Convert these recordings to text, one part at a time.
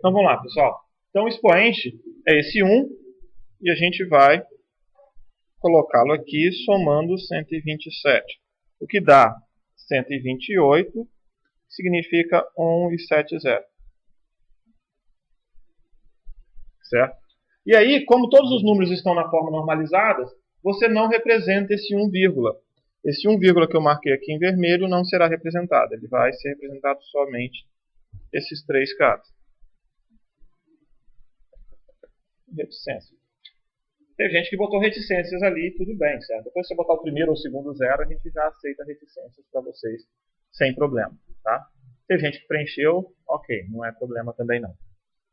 Então vamos lá, pessoal. Então o expoente é esse 1 e a gente vai colocá-lo aqui somando 127. O que dá 128, significa 1,70. Certo? E aí, como todos os números estão na forma normalizada, você não representa esse 1, esse 1, que eu marquei aqui em vermelho não será representado. Ele vai ser representado somente esses três caras. Reticência. Tem gente que botou reticências ali, tudo bem, certo? Depois que você botar o primeiro ou o segundo zero, a gente já aceita reticências para vocês, sem problema, tá? Tem gente que preencheu, ok, não é problema também não,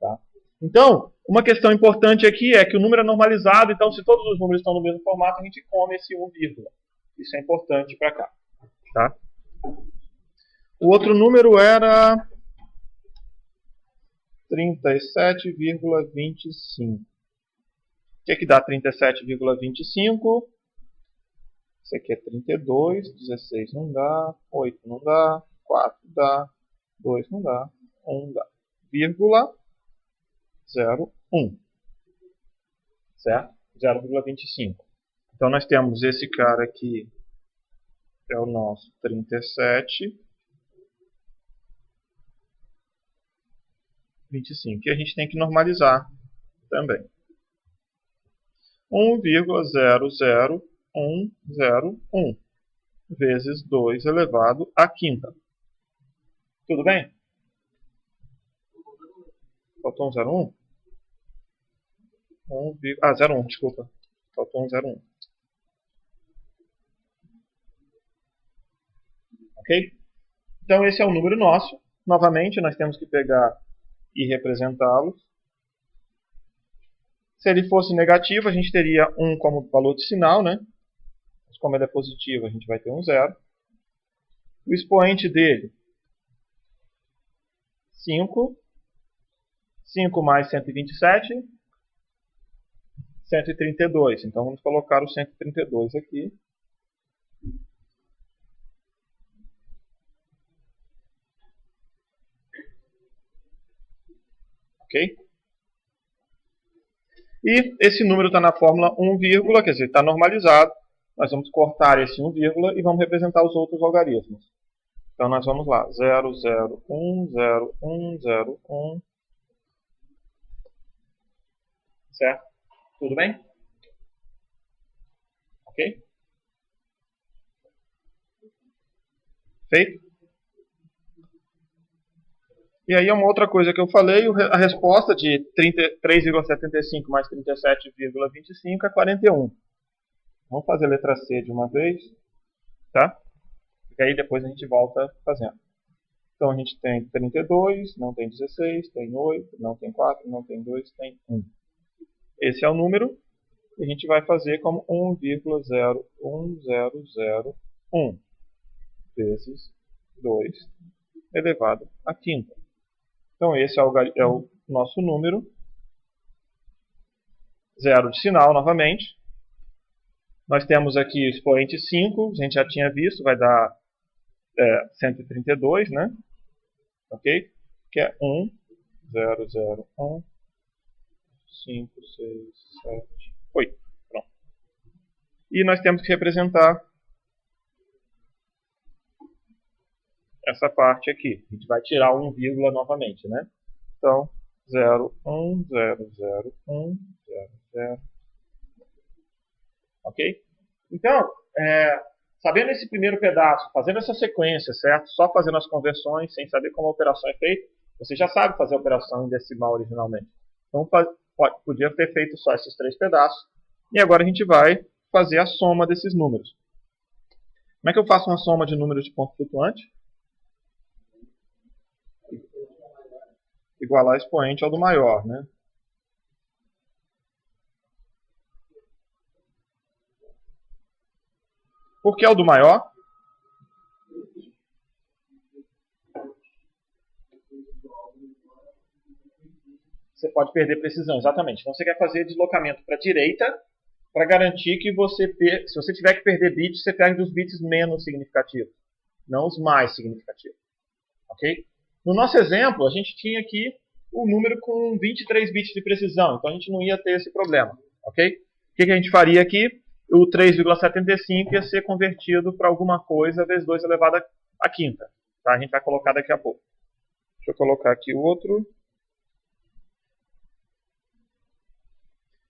tá? Então, uma questão importante aqui é que o número é normalizado, então se todos os números estão no mesmo formato, a gente come esse 1, isso é importante para cá, tá? O outro número era 37,25. O que dá 37,25? Isso aqui é 32, 16 não dá, 8 não dá, 4 dá, 2 não dá, 1 dá. Vírgula 0,1. Certo? 0,25. Então nós temos esse cara aqui, é o nosso 37,25. E a gente tem que normalizar também. 1,00101 vezes 2 elevado à quinta. Tudo bem? Faltou um 0,1? 0,1, desculpa. Faltou um 0,1. Ok? Então esse é o número nosso. Novamente, nós temos que pegar e representá-los. Se ele fosse negativo, a gente teria 1 como valor de sinal, né? Mas como ele é positivo, a gente vai ter um 0. O expoente dele, 5. 5 mais 127, 132. Então vamos colocar o 132 aqui. Ok? E esse número está na fórmula 1, quer dizer, está normalizado. Nós vamos cortar esse 1, e vamos representar os outros logaritmos. Então nós vamos lá, 0, 0, 1, 0, 1, 0, 1. Certo? Tudo bem? Ok? Feito? E aí uma outra coisa que eu falei, a resposta de 3,75 mais 37,25 é 41. Vamos fazer a letra C de uma vez, tá? E aí depois a gente volta fazendo. Então a gente tem 32, não tem 16, tem 8, não tem 4, não tem 2, tem 1. Esse é o número, e a gente vai fazer como 1,01001 vezes 2 elevado à quinta. Então esse é o nosso número. Zero de sinal novamente. Nós temos aqui o expoente 5, a gente já tinha visto, vai dar 132, né? Ok? Que é 1, 0, 0, 1, 5, 6, 7, 8. Pronto. E nós temos que representar essa parte aqui. A gente vai tirar 1, novamente, né? Então, 0, 1, 0, 0, 1, 0, 0. Ok? Então, sabendo esse primeiro pedaço, fazendo essa sequência, certo? Só fazendo as conversões, sem saber como a operação é feita, você já sabe fazer a operação em decimal originalmente. Então, podia ter feito só esses 3 pedaços. E agora a gente vai fazer a soma desses números. Como é que eu faço uma soma de números de ponto flutuante? Igualar expoente ao do maior, né? Por que é o do maior? Você pode perder precisão, exatamente. Então você quer fazer deslocamento para a direita para garantir que se você tiver que perder bits, você perde os bits menos significativos, não os mais significativos. Ok? No nosso exemplo, a gente tinha aqui o número com 23 bits de precisão, então a gente não ia ter esse problema, ok? O que a gente faria aqui? O 3,75 ia ser convertido para alguma coisa vezes 2 elevado à quinta. Tá? A gente vai colocar daqui a pouco. Deixa eu colocar aqui o outro.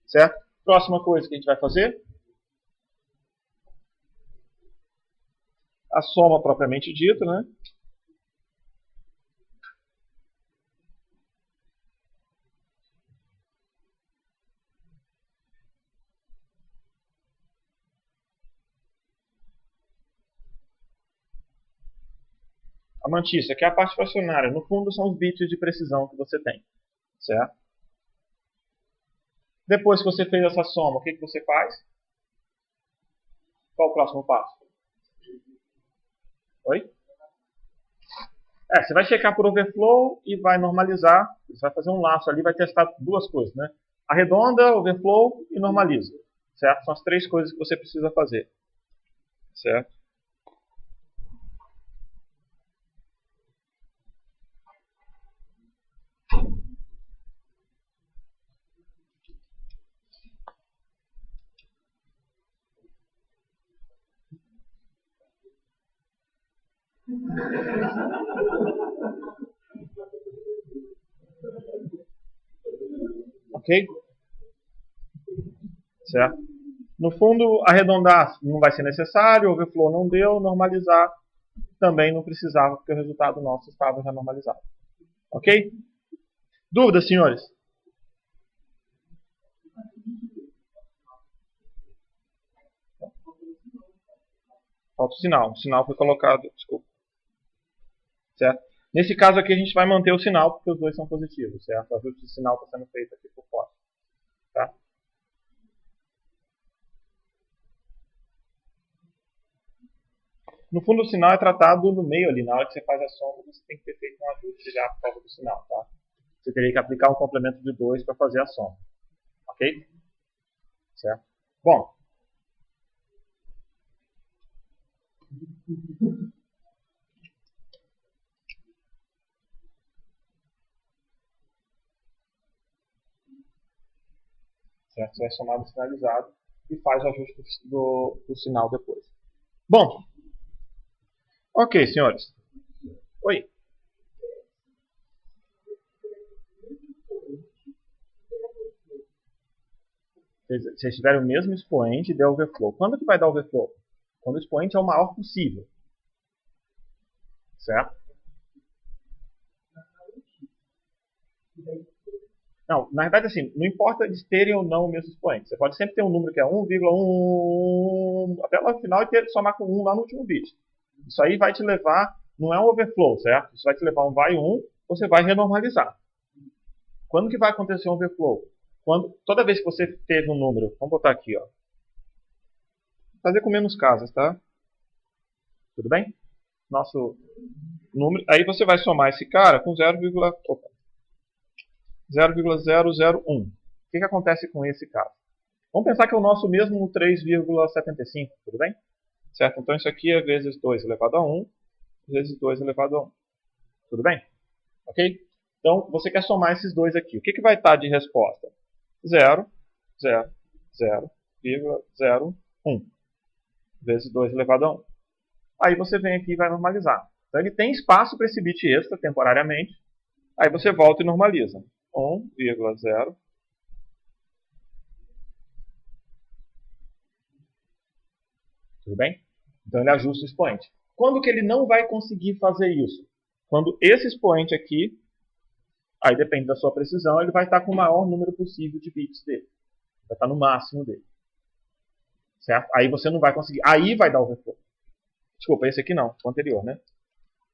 Certo? Próxima coisa que a gente vai fazer. A soma propriamente dita, né? A mantícia, que é a parte fracionária. No fundo, são os bits de precisão que você tem. Certo? Depois que você fez essa soma, o que você faz? Qual o próximo passo? Oi? Você vai checar por overflow e vai normalizar. Você vai fazer um laço ali, vai testar duas coisas, né? Arredonda, overflow e normaliza. Certo? São as três coisas que você precisa fazer. Certo? Ok? Certo? No fundo, arredondar não vai ser necessário, overflow não deu, normalizar também não precisava, porque o resultado nosso estava já normalizado. Ok? Dúvidas, senhores? Falta o sinal. O sinal foi colocado, desculpa. Certo? Nesse caso aqui a gente vai manter o sinal, porque os dois são positivos, certo? O ajuste de sinal está sendo feito aqui por fora. Tá? No fundo, o sinal é tratado no meio ali. Na hora que você faz a soma, você tem que ter feito um ajuste já por causa do sinal. Tá? Você teria que aplicar um complemento de 2 para fazer a soma. Ok? Certo? Bom. Certo? Você vai somar do sinalizado e faz o ajuste do sinal depois. Bom. Ok, senhores. Oi. Vocês tiverem o mesmo expoente de overflow. Quando que vai dar overflow? Quando o expoente é o maior possível. Certo? Não, na verdade, assim, não importa eles terem ou não o mesmo expoente. Você pode sempre ter um número que é 1,1 até lá no final e ter, somar com 1 lá no último bit. Isso aí vai te levar, não é um overflow, certo? Isso vai te levar um vai 1, você vai renormalizar. Quando que vai acontecer um overflow? Toda vez que você teve um número, vamos botar aqui, ó. Vou fazer com menos casas, tá? Tudo bem? Nosso número, aí você vai somar esse cara com 0,001. O que acontece com esse caso? Vamos pensar que é o nosso mesmo 3,75, tudo bem? Certo? Então isso aqui é vezes 2 elevado a 1, vezes 2 elevado a 1. Tudo bem? Ok? Então você quer somar esses dois aqui. O que vai estar de resposta? 0,01 vezes 2 elevado a 1. Aí você vem aqui e vai normalizar. Então ele tem espaço para esse bit extra temporariamente. Aí você volta e normaliza. 1,0. Tudo bem? Então ele ajusta o expoente. Quando que ele não vai conseguir fazer isso? Quando esse expoente aqui, aí depende da sua precisão, ele vai estar com o maior número possível de bits dele. Vai estar no máximo dele. Certo? Aí você não vai conseguir. Aí vai dar overflow. Desculpa, esse aqui não, o anterior, né?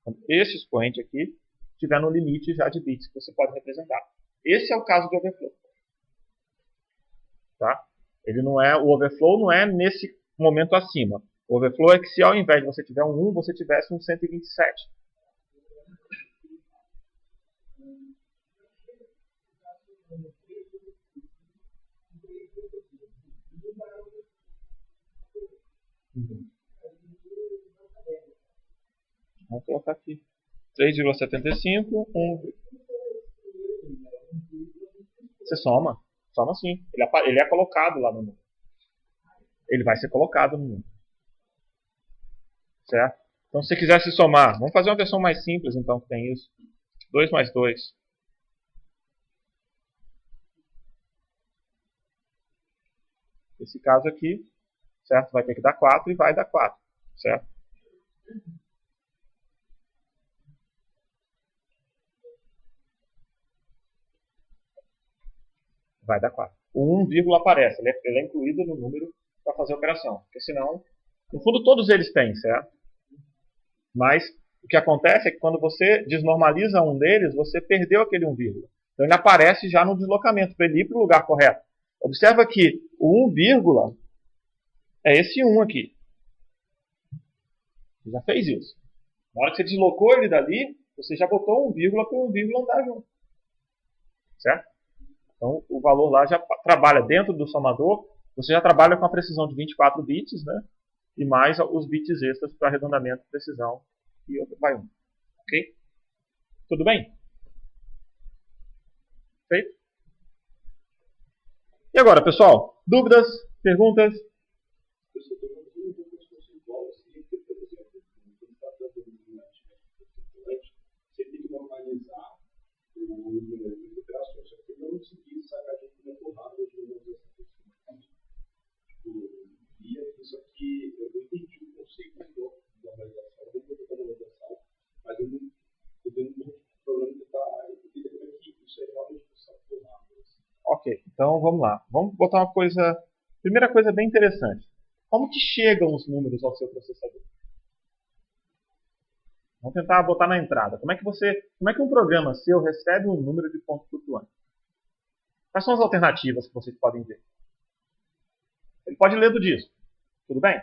Quando esse expoente aqui estiver no limite já de bits que você pode representar. Esse é o caso de overflow. Tá? O overflow não é nesse momento acima. O overflow é que se ao invés de você tiver um 1, você tivesse um 127. Vamos colocar aqui. 3,75, 1. Você soma. Soma sim. Ele é colocado lá no número. Ele vai ser colocado no número. Certo? Então, se você quiser se somar, vamos fazer uma versão mais simples, então, que tem isso. 2 mais 2. Esse caso aqui, certo? Vai ter que dar 4 e vai dar 4, certo? Vai dar 4. O 1, aparece, ele é incluído no número para fazer a operação, porque senão, no fundo todos eles têm, certo? Mas o que acontece é que quando você desnormaliza um deles, você perdeu aquele 1, então ele aparece já no deslocamento, para ele ir para o lugar correto. Observa que o 1, é esse 1 aqui. Você já fez isso. Na hora que você deslocou ele dali, você já botou 1, para o 1 andar junto. Certo? Então o valor lá já trabalha dentro do somador, você já trabalha com a precisão de 24 bits, né? E mais os bits extras para arredondamento, precisão e outro vai 1. Ok? Tudo bem? Feito? E agora, pessoal? Dúvidas? Perguntas? Você tem que normalizar o número de operações. Só que eu não consegui sacar de uma porrada de números e isso aqui, eu não entendi o conceito da normalização. Eu não estou fazendo normalização, mas eu não estou tendo um problema de estar. Eu queria ver que isso é realmente uma porrada. Ok, então vamos lá. Vamos botar uma coisa. Primeira coisa bem interessante. Como que chegam os números ao seu processador? Vamos tentar botar na entrada. Como é que um programa seu recebe um número de ponto flutuante? Quais são as alternativas que vocês podem ver? Ele pode ler do disco. Tudo bem?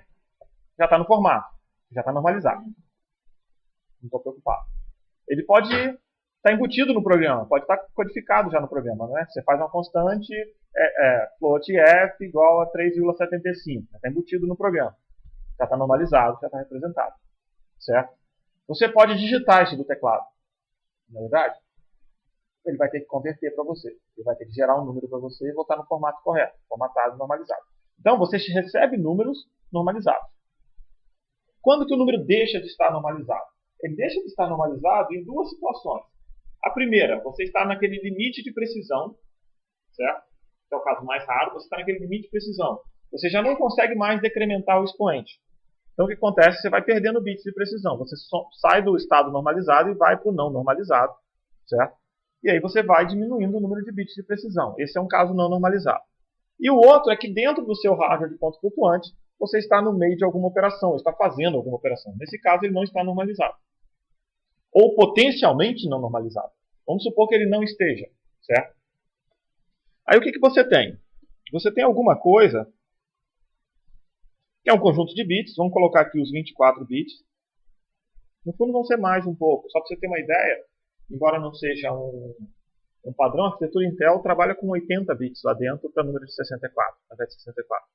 Já está no formato. Já está normalizado. Não estou preocupado. Ele pode estar embutido no programa. Pode estar codificado já no programa. Né? Você faz uma constante float f igual a 3,75. Já está embutido no programa. Já está normalizado, já está representado. Certo? Você pode digitar isso do teclado. Não é verdade? Ele vai ter que converter para você. Ele vai ter que gerar um número para você e botar no formato correto. Formatado e normalizado. Então, você recebe números normalizados. Quando que o número deixa de estar normalizado? Ele deixa de estar normalizado em duas situações. A primeira, você está naquele limite de precisão, certo? Que é o caso mais raro, você está naquele limite de precisão. Você já não consegue mais decrementar o expoente. Então, o que acontece? Você vai perdendo bits de precisão. Você sai do estado normalizado e vai para o não normalizado, certo? E aí você vai diminuindo o número de bits de precisão. Esse é um caso não normalizado. E o outro é que dentro do seu hardware de ponto flutuante, você está no meio de alguma operação, está fazendo alguma operação. Nesse caso, ele não está normalizado. Ou potencialmente não normalizado. Vamos supor que ele não esteja, certo? Aí o que você tem? Você tem alguma coisa que é um conjunto de bits. Vamos colocar aqui os 24 bits. No fundo vão ser mais um pouco. Só para você ter uma ideia, embora não seja um padrão, a arquitetura Intel trabalha com 80 bits lá dentro para número de 64, ao invés de 64.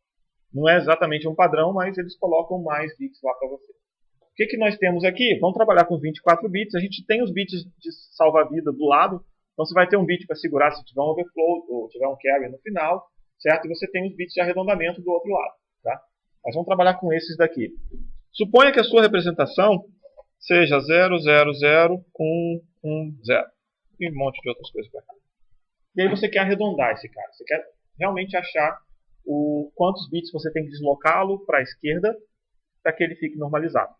Não é exatamente um padrão, mas eles colocam mais bits lá para você. O que nós temos aqui? Vamos trabalhar com 24 bits. A gente tem os bits de salva-vida do lado. Então você vai ter um bit para segurar se tiver um overflow ou tiver um carry no final, certo? E você tem os bits de arredondamento do outro lado, tá? Mas vamos trabalhar com esses daqui. Suponha que a sua representação seja 0, 0, 0, 1, 1, 0. E um monte de outras coisas para cá. E aí você quer arredondar esse cara. Você quer realmente achar quantos bits você tem que deslocá-lo para a esquerda para que ele fique normalizado.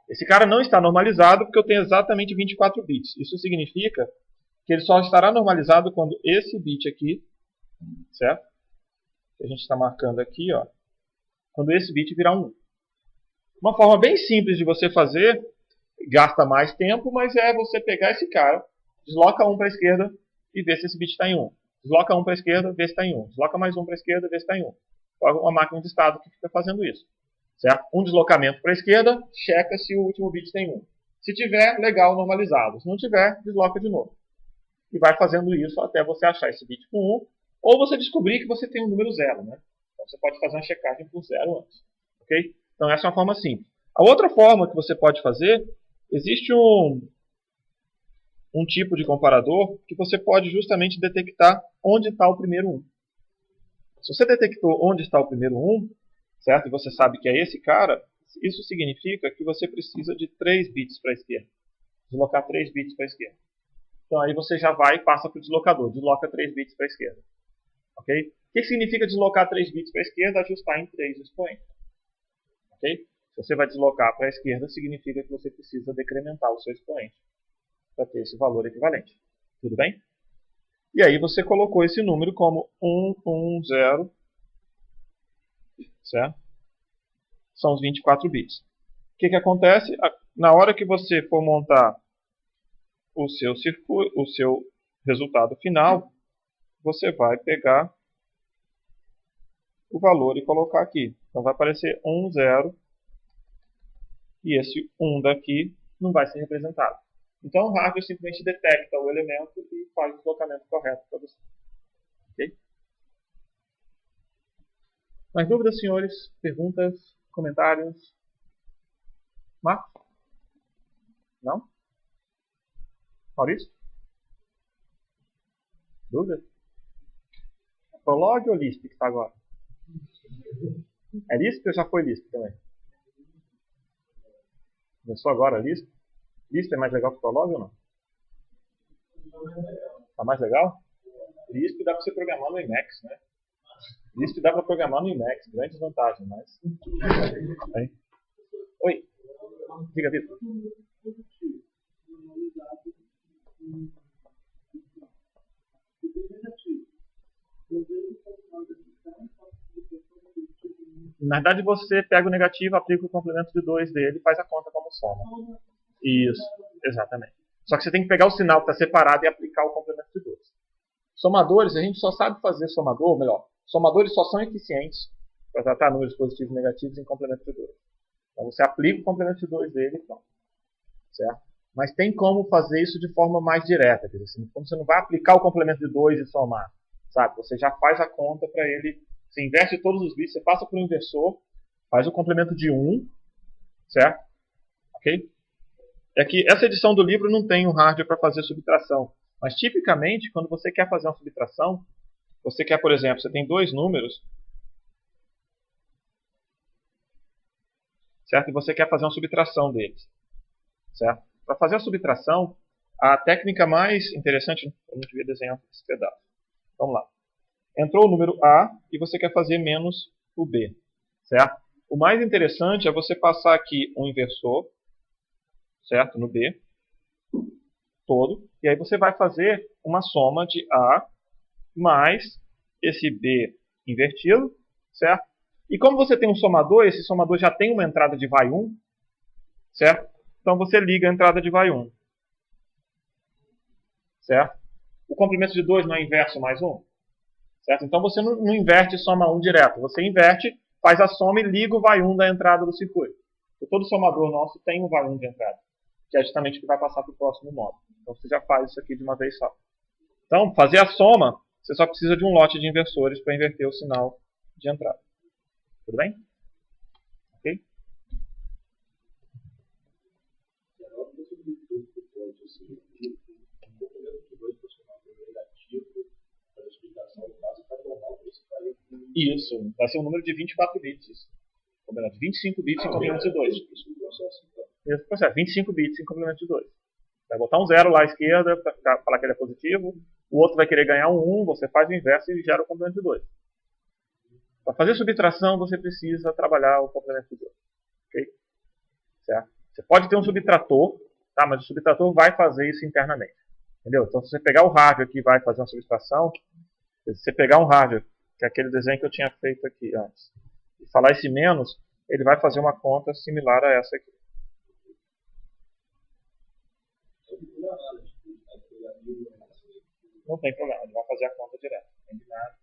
Esse cara não está normalizado porque eu tenho exatamente 24 bits. Isso significa que ele só estará normalizado quando esse bit aqui, certo? Que a gente está marcando aqui, ó, quando esse bit virar 1. Uma forma bem simples de você fazer, gasta mais tempo, mas é você pegar esse cara, desloca 1 para a esquerda e ver se esse bit está em 1. Desloca 1 para a esquerda, vê se está em 1. Desloca mais 1 para a esquerda, vê se está em 1. Uma máquina de estado que fica fazendo isso. Certo? Um deslocamento para a esquerda, checa se o último bit tem 1. Se tiver, legal, normalizado. Se não tiver, desloca de novo. E vai fazendo isso até você achar esse bit com 1, ou você descobrir que você tem um número 0. Né? Então você pode fazer uma checagem com 0 antes. Okay? Então essa é uma forma simples. A outra forma que você pode fazer, existe um tipo de comparador que você pode justamente detectar onde está o primeiro 1. Se você detectou onde está o primeiro 1, certo? E você sabe que é esse cara, isso significa que você precisa de 3 bits para a esquerda. Deslocar 3 bits para a esquerda. Então aí você já vai e passa para o deslocador. Desloca 3 bits para a esquerda. Ok? O que significa deslocar 3 bits para a esquerda? Ajustar em 3 expoentes. Ok? Se você vai deslocar para a esquerda, significa que você precisa decrementar o seu expoente para ter esse valor equivalente. Tudo bem? E aí você colocou esse número como 110, certo? São os 24 bits. O que acontece? Na hora que você for montar o seu circuito, o seu resultado final, você vai pegar o valor e colocar aqui. Então vai aparecer 10 e esse 1 daqui não vai ser representado. Então o hardware simplesmente detecta o elemento e faz o deslocamento correto para você. Ok? Mais dúvidas, senhores? Perguntas? Comentários? Marcos? Não? Maurício? Dúvida? Prolog ou Lisp que está agora? É Lisp ou já foi Lisp também? Começou agora Lisp? Lisp é mais legal que Prolog ou não? Tá mais legal? Lisp dá para você programar no Emacs, né? Lisp dá para programar no Emacs, grandes vantagens, mas... Aí. Oi? Diga, Vitor. Na verdade, você pega o negativo, aplica o complemento de 2 dele e faz a conta como soma. Isso, exatamente. Só que você tem que pegar o sinal que está separado e aplicar o complemento de 2. Somadores, a gente só sabe fazer somador, ou melhor, somadores só são eficientes para tratar números positivos e negativos em complemento de 2. Então você aplica o complemento de 2 dele e pronto. Certo? Mas tem como fazer isso de forma mais direta. Quer dizer, como você não vai aplicar o complemento de 2 e somar. Sabe? Você já faz a conta para ele. Você inverte todos os bits, você passa para o inversor, faz o complemento de 1, certo? Ok? É que essa edição do livro não tem um hardware para fazer subtração. Mas tipicamente, quando você quer fazer uma subtração, você quer, por exemplo, você tem 2 números, certo? E você quer fazer uma subtração deles, certo? Para fazer a subtração, a técnica mais interessante, eu não devia desenhar esse pedaço. Vamos lá. Entrou o número A e você quer fazer menos o B, certo? O mais interessante é você passar aqui um inversor, certo? No B, todo, e aí você vai fazer uma soma de A mais esse B invertido, certo? E como você tem um somador, esse somador já tem uma entrada de vai 1, certo? Então você liga a entrada de vai 1, certo? O complemento de 2 não é inverso mais 1, certo? Então você não inverte e soma 1 direto, você inverte, faz a soma e liga o vai 1 da entrada do circuito. Porque todo somador nosso tem um vai 1 de entrada, que é justamente o que vai passar para o próximo módulo. Então você já faz isso aqui de uma vez só. Então, fazer a soma, você só precisa de um lote de inversores para inverter o sinal de entrada. Tudo bem? Ok? Isso, vai ser um número de 24 bits. Isso. 25 bits em complemento de 2. Esse processo, 25 bits em complemento de 2. Vai botar um 0 lá à esquerda para falar que ele é positivo. O outro vai querer ganhar um 1, você faz o inverso e gera o complemento de 2. Para fazer subtração, você precisa trabalhar o complemento de 2. Ok? Certo? Você pode ter um subtrator, tá? Mas o subtrator vai fazer isso internamente. Entendeu? Então, se você pegar o hardware que vai fazer uma subtração, se você pegar um hardware, que é aquele desenho que eu tinha feito aqui antes, e falar esse menos, ele vai fazer uma conta similar a essa aqui. Não tem problema, ele vai fazer a conta direto. Não tem nada.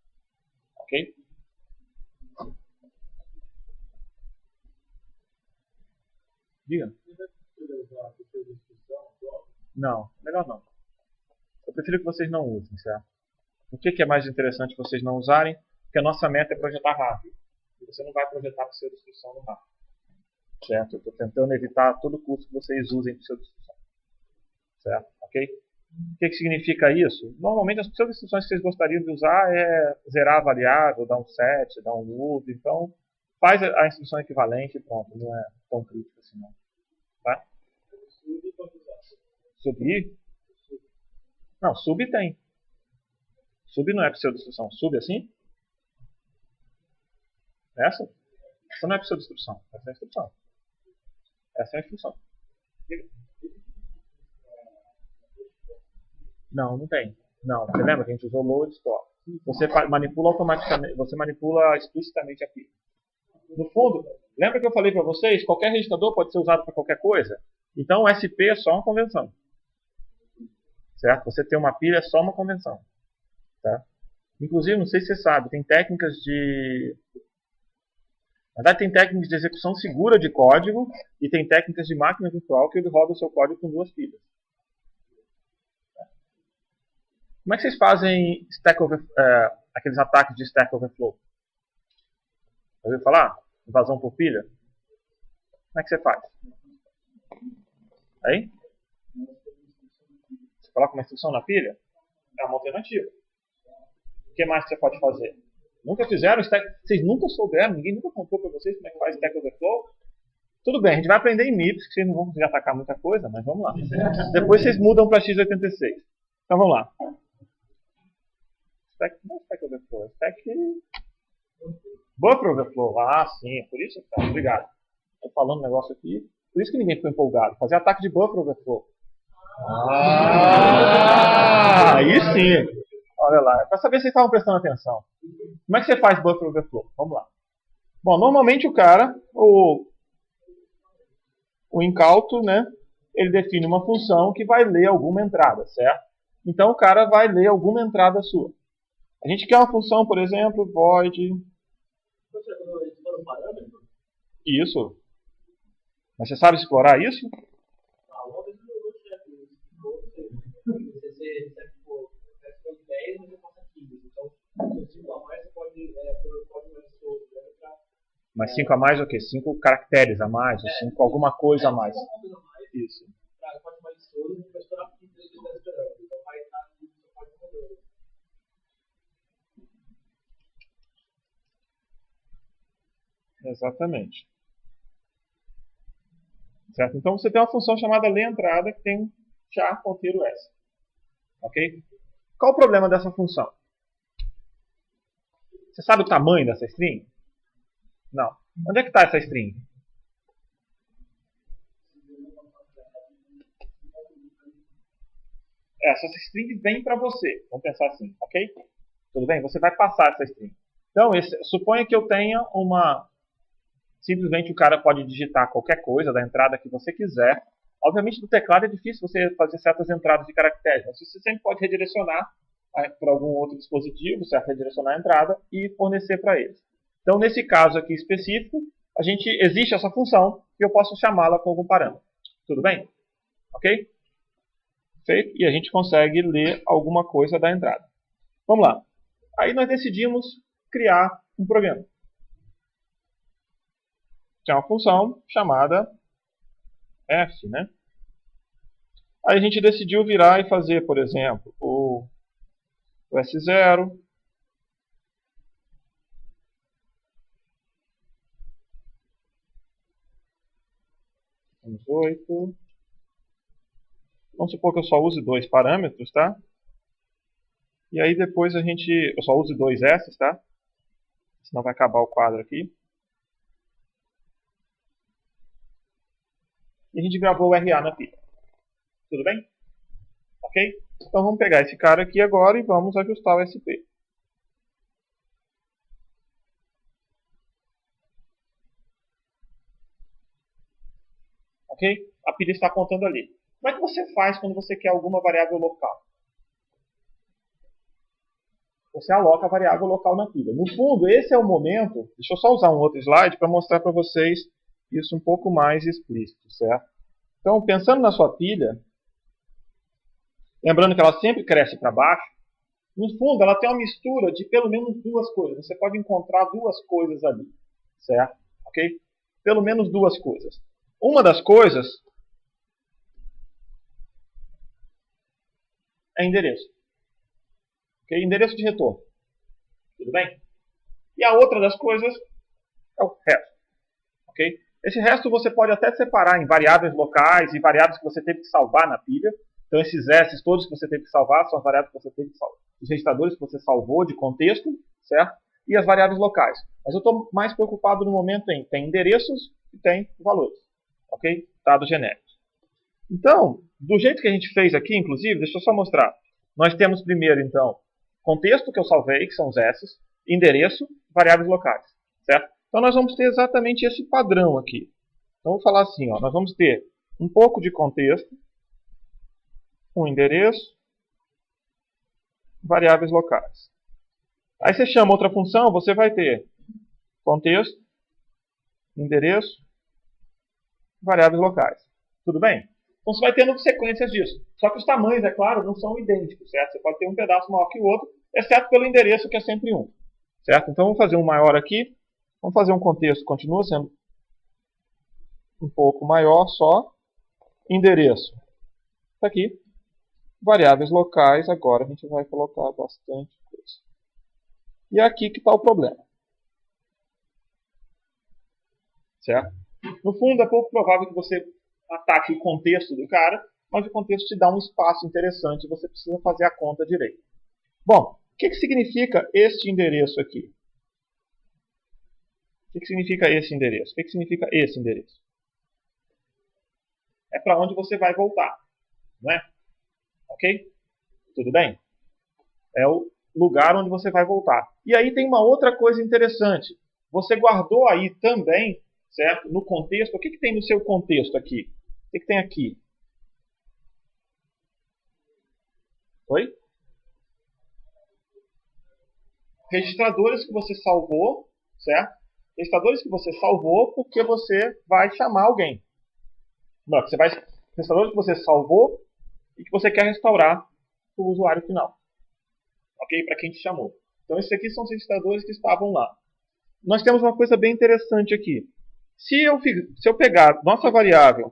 Ok? Diga. Não, melhor não. Eu prefiro que vocês não usem, certo? O que é mais interessante vocês não usarem? Porque a nossa meta é projetar rápido. E você não vai projetar para pseudo-descrição no rápido. Certo? Eu estou tentando evitar a todo custo que vocês usem pseudo-descrição. Certo? Ok? O que significa isso? Normalmente as possíveis instruções que vocês gostariam de usar é zerar a variável, dar um set, dar um move. Então, faz a instrução equivalente e pronto. Não é tão crítico assim não. Tá? Subir? Não, sub tem. Sub não é pseudo-instrução. Sub assim? Essa? Essa não é pseudo-instrução. Essa é a instrução. Essa é a instrução. Não, não tem. Não, você lembra que a gente usou load store. Você manipula automaticamente, você manipula explicitamente a pilha. No fundo, lembra que eu falei para vocês, qualquer registrador pode ser usado para qualquer coisa? Então o SP é só uma convenção. Certo? Você ter uma pilha é só uma convenção. Tá? Inclusive, não sei se você sabe, tem técnicas de... Na verdade, tem técnicas de execução segura de código e tem técnicas de máquina virtual que ele roda o seu código com duas pilhas. Como é que vocês fazem aqueles ataques de Stack Overflow? Ouviu falar? Invasão por pilha? Como é que você faz? Aí? Você coloca uma instrução na pilha? É uma alternativa. O que mais que você pode fazer? Nunca fizeram Stack? Vocês nunca souberam? Ninguém nunca contou para vocês como é que faz Stack Overflow? Tudo bem, a gente vai aprender em MIPS, que vocês não vão conseguir atacar muita coisa, mas vamos lá. Depois vocês mudam para x86. Então vamos lá. Não é Stack Overflow, é Stack Buffer Overflow. Ah, sim, por isso que tá. Obrigado. Estou falando um negócio aqui, por isso que ninguém ficou empolgado. Fazer ataque de Buffer Overflow. Aí sim. Olha lá, é para saber se vocês estavam prestando atenção. Como é que você faz Buffer Overflow? Vamos lá. Bom, normalmente o cara, o incauto, né, ele define uma função que vai ler alguma entrada, certo? Então o cara vai ler alguma entrada sua. A gente quer uma função, por exemplo, void. Isso. Mas você sabe explorar isso? Mas 5 a mais é o quê? 5 caracteres a mais, ou 5 alguma coisa a mais. Isso. Exatamente. Certo? Então você tem uma função chamada ler_entrada que tem um char ponteiro s. Ok? Qual o problema dessa função? Você sabe o tamanho dessa string? Não. Onde é que está essa string? Essa string vem para você. Vamos pensar assim, ok? Tudo bem? Você vai passar essa string. Então, suponha que eu tenha uma... Simplesmente o cara pode digitar qualquer coisa da entrada que você quiser. Obviamente, no teclado é difícil você fazer certas entradas de caracteres, mas você sempre pode redirecionar para algum outro dispositivo, certo? Redirecionar a entrada e fornecer para eles. Então, nesse caso aqui específico, existe essa função e eu posso chamá-la com algum parâmetro. Tudo bem? Ok? Feito? E a gente consegue ler alguma coisa da entrada. Vamos lá. Aí nós decidimos criar um programa. Tem uma função chamada f, né? Aí a gente decidiu virar e fazer, por exemplo, o S0. Vamos 8. Vamos supor que eu só use 2 parâmetros, tá? E aí depois eu só use 2 S, tá? Senão vai acabar o quadro aqui. E a gente gravou o RA na pilha. Tudo bem? Ok? Então vamos pegar esse cara aqui agora e vamos ajustar o SP. Ok? A pilha está apontando ali. Como é que você faz quando você quer alguma variável local? Você aloca a variável local na pilha. No fundo, esse é o momento... Deixa eu só usar um outro slide para mostrar para vocês isso um pouco mais explícito, certo? Então, pensando na sua pilha, lembrando que ela sempre cresce para baixo, no fundo ela tem uma mistura de pelo menos duas coisas. Você pode encontrar duas coisas ali, certo? Ok? Pelo menos duas coisas. Uma das coisas é endereço. Okay? Endereço de retorno. Tudo bem? E a outra das coisas é o resto. Okay? Esse resto você pode até separar em variáveis locais e variáveis que você teve que salvar na pilha. Então esses S todos que você teve que salvar são as variáveis que você teve que salvar. Os registradores que você salvou de contexto, certo? E as variáveis locais. Mas eu estou mais preocupado no momento em tem endereços e tem valores. Ok? Dados genéricos. Então, do jeito que a gente fez aqui, inclusive, deixa eu só mostrar. Nós temos primeiro, então, contexto que eu salvei, que são os S, endereço, variáveis locais. Certo? Então nós vamos ter exatamente esse padrão aqui. Então vou falar assim, ó, nós vamos ter um pouco de contexto, um endereço, variáveis locais. Aí você chama outra função, você vai ter contexto, endereço, variáveis locais. Tudo bem? Então você vai tendo sequências disso. Só que os tamanhos, é claro, não são idênticos, certo? Você pode ter um pedaço maior que o outro, exceto pelo endereço, que é sempre um. Certo? Então vamos fazer um maior aqui. Vamos fazer um contexto, continua sendo um pouco maior só. Endereço. Está aqui. Variáveis locais, agora a gente vai colocar bastante coisa. E é aqui que está o problema. Certo? No fundo, é pouco provável que você ataque o contexto do cara, mas o contexto te dá um espaço interessante e você precisa fazer a conta direito. Bom, o que significa este endereço aqui? O que significa esse endereço? O que significa esse endereço? É para onde você vai voltar. Não é? Ok? Tudo bem? É o lugar onde você vai voltar. E aí tem uma outra coisa interessante. Você guardou aí também, certo? No contexto. O que tem no seu contexto aqui? O que tem aqui? Oi? Registradores que você salvou, certo? Registradores que você salvou porque você vai chamar alguém. Não, registradores que você salvou e que você quer restaurar para o usuário final. Ok? Para quem te chamou. Então esses aqui são os registradores que estavam lá. Nós temos uma coisa bem interessante aqui. Se eu pegar nossa variável,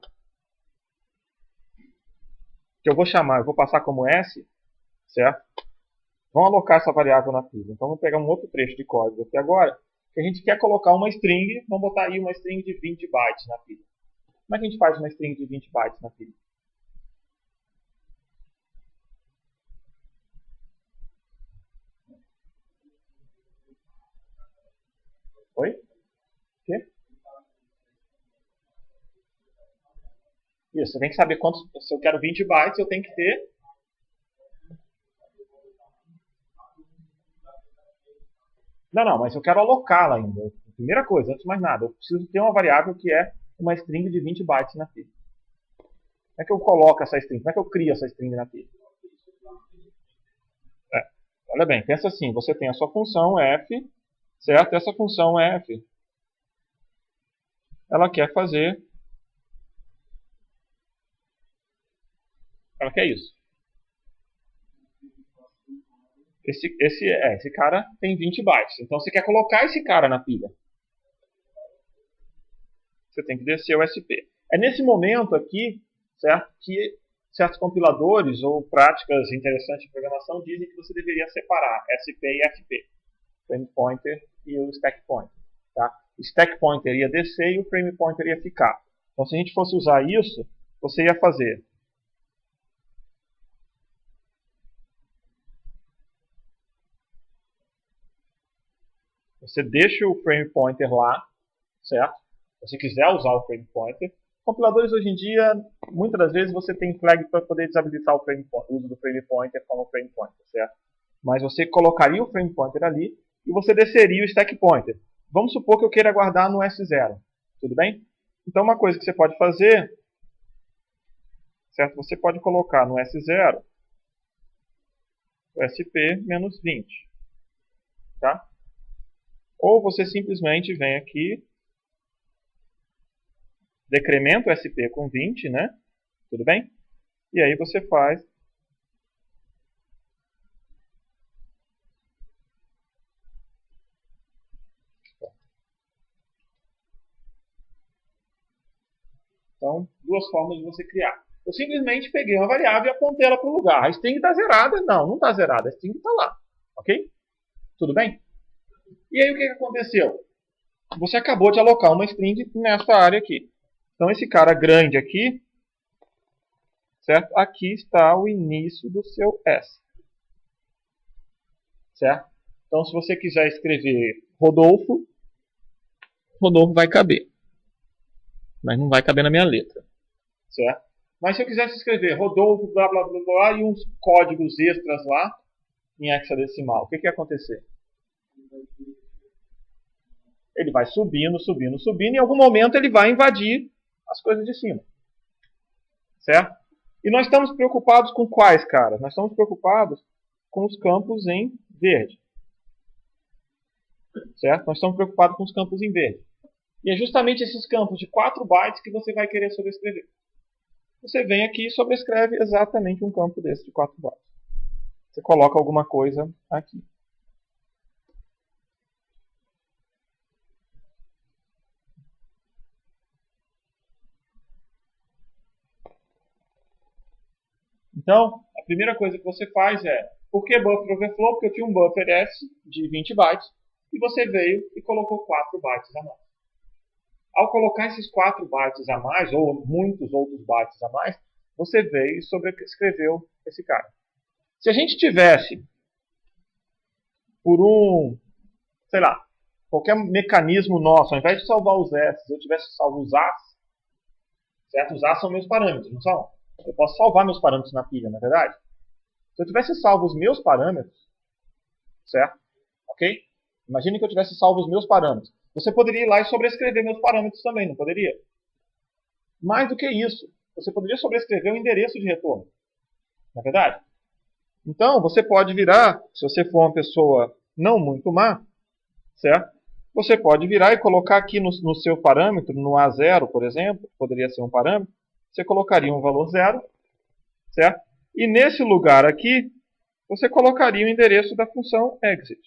que eu vou chamar, eu vou passar como S, certo? Vamos alocar essa variável na pilha. Então vamos pegar um outro trecho de código aqui agora, que a gente quer colocar uma string, vamos botar aí uma string de 20 bytes na pilha. Como é que a gente faz uma string de 20 bytes na pilha? Oi? O quê? Isso, você tem que saber quantos. Se eu quero 20 bytes, eu tenho que ter. Não, mas eu quero alocá-la ainda. Primeira coisa, antes de mais nada, eu preciso ter uma variável que é uma string de 20 bytes na pilha. Como é que eu coloco essa string? Como é que eu crio essa string na pilha? Olha bem, pensa assim, você tem a sua função f, certo? Essa função f, ela quer fazer, ela quer isso. Esse cara tem 20 bytes, então você quer colocar esse cara na pilha. Você tem que descer o SP. É nesse momento aqui, certo, que certos compiladores ou práticas interessantes de programação dizem que você deveria separar SP e FP, frame pointer e o stack pointer. Tá? O stack pointer ia descer e o frame pointer ia ficar. Então, se a gente fosse usar isso, você ia fazer você deixa o frame pointer lá, certo? Se você quiser usar o frame pointer. Compiladores hoje em dia, muitas das vezes você tem flag para poder desabilitar o uso do frame pointer como frame pointer, certo? Mas você colocaria o frame pointer ali e você desceria o stack pointer. Vamos supor que eu queira guardar no S0, tudo bem? Então uma coisa que você pode fazer, certo? Você pode colocar no S0 o SP menos 20, tá? Ou você simplesmente vem aqui, decrementa o SP com 20, né? Tudo bem? E aí você faz então, duas formas de você criar. Eu simplesmente peguei uma variável e apontei ela para o lugar. A string está zerada? Não está zerada. A string está lá. Ok? Tudo bem? E aí o que aconteceu? Você acabou de alocar uma string nessa área aqui. Então esse cara grande aqui, certo? Aqui está o início do seu S. Certo? Então se você quiser escrever Rodolfo, Rodolfo vai caber. Mas não vai caber na minha letra. Certo? Mas se eu quisesse escrever Rodolfo, blá blá blá blá, e uns códigos extras lá, em hexadecimal, o que ia acontecer? Ele vai subindo, subindo, subindo, e em algum momento ele vai invadir as coisas de cima. Certo? E nós estamos preocupados com quais, cara? Nós estamos preocupados com os campos em verde. Certo? Nós estamos preocupados com os campos em verde. E é justamente esses campos de 4 bytes que você vai querer sobrescrever. Você vem aqui e sobrescreve exatamente um campo desse de 4 bytes. Você coloca alguma coisa aqui. Então, a primeira coisa que você faz é, por que buffer overflow? Porque eu tinha um buffer S de 20 bytes e você veio e colocou 4 bytes a mais. Ao colocar esses 4 bytes a mais, ou muitos outros bytes a mais, você veio e sobrescreveu esse cara. Se a gente tivesse, por sei lá, qualquer mecanismo nosso, ao invés de salvar os S, eu tivesse salvo os As, certo? Os As são meus parâmetros, não são? Eu posso salvar meus parâmetros na pilha, não é verdade? Se eu tivesse salvo os meus parâmetros, certo? Ok? Imagine que eu tivesse salvo os meus parâmetros. Você poderia ir lá e sobrescrever meus parâmetros também, não poderia? Mais do que isso, você poderia sobrescrever o endereço de retorno. Não é verdade? Então, você pode virar, se você for uma pessoa não muito má, certo? Você pode virar e colocar aqui no seu parâmetro, no A0, por exemplo, poderia ser um parâmetro, você colocaria um valor 0, certo? E nesse lugar aqui, você colocaria o endereço da função exit.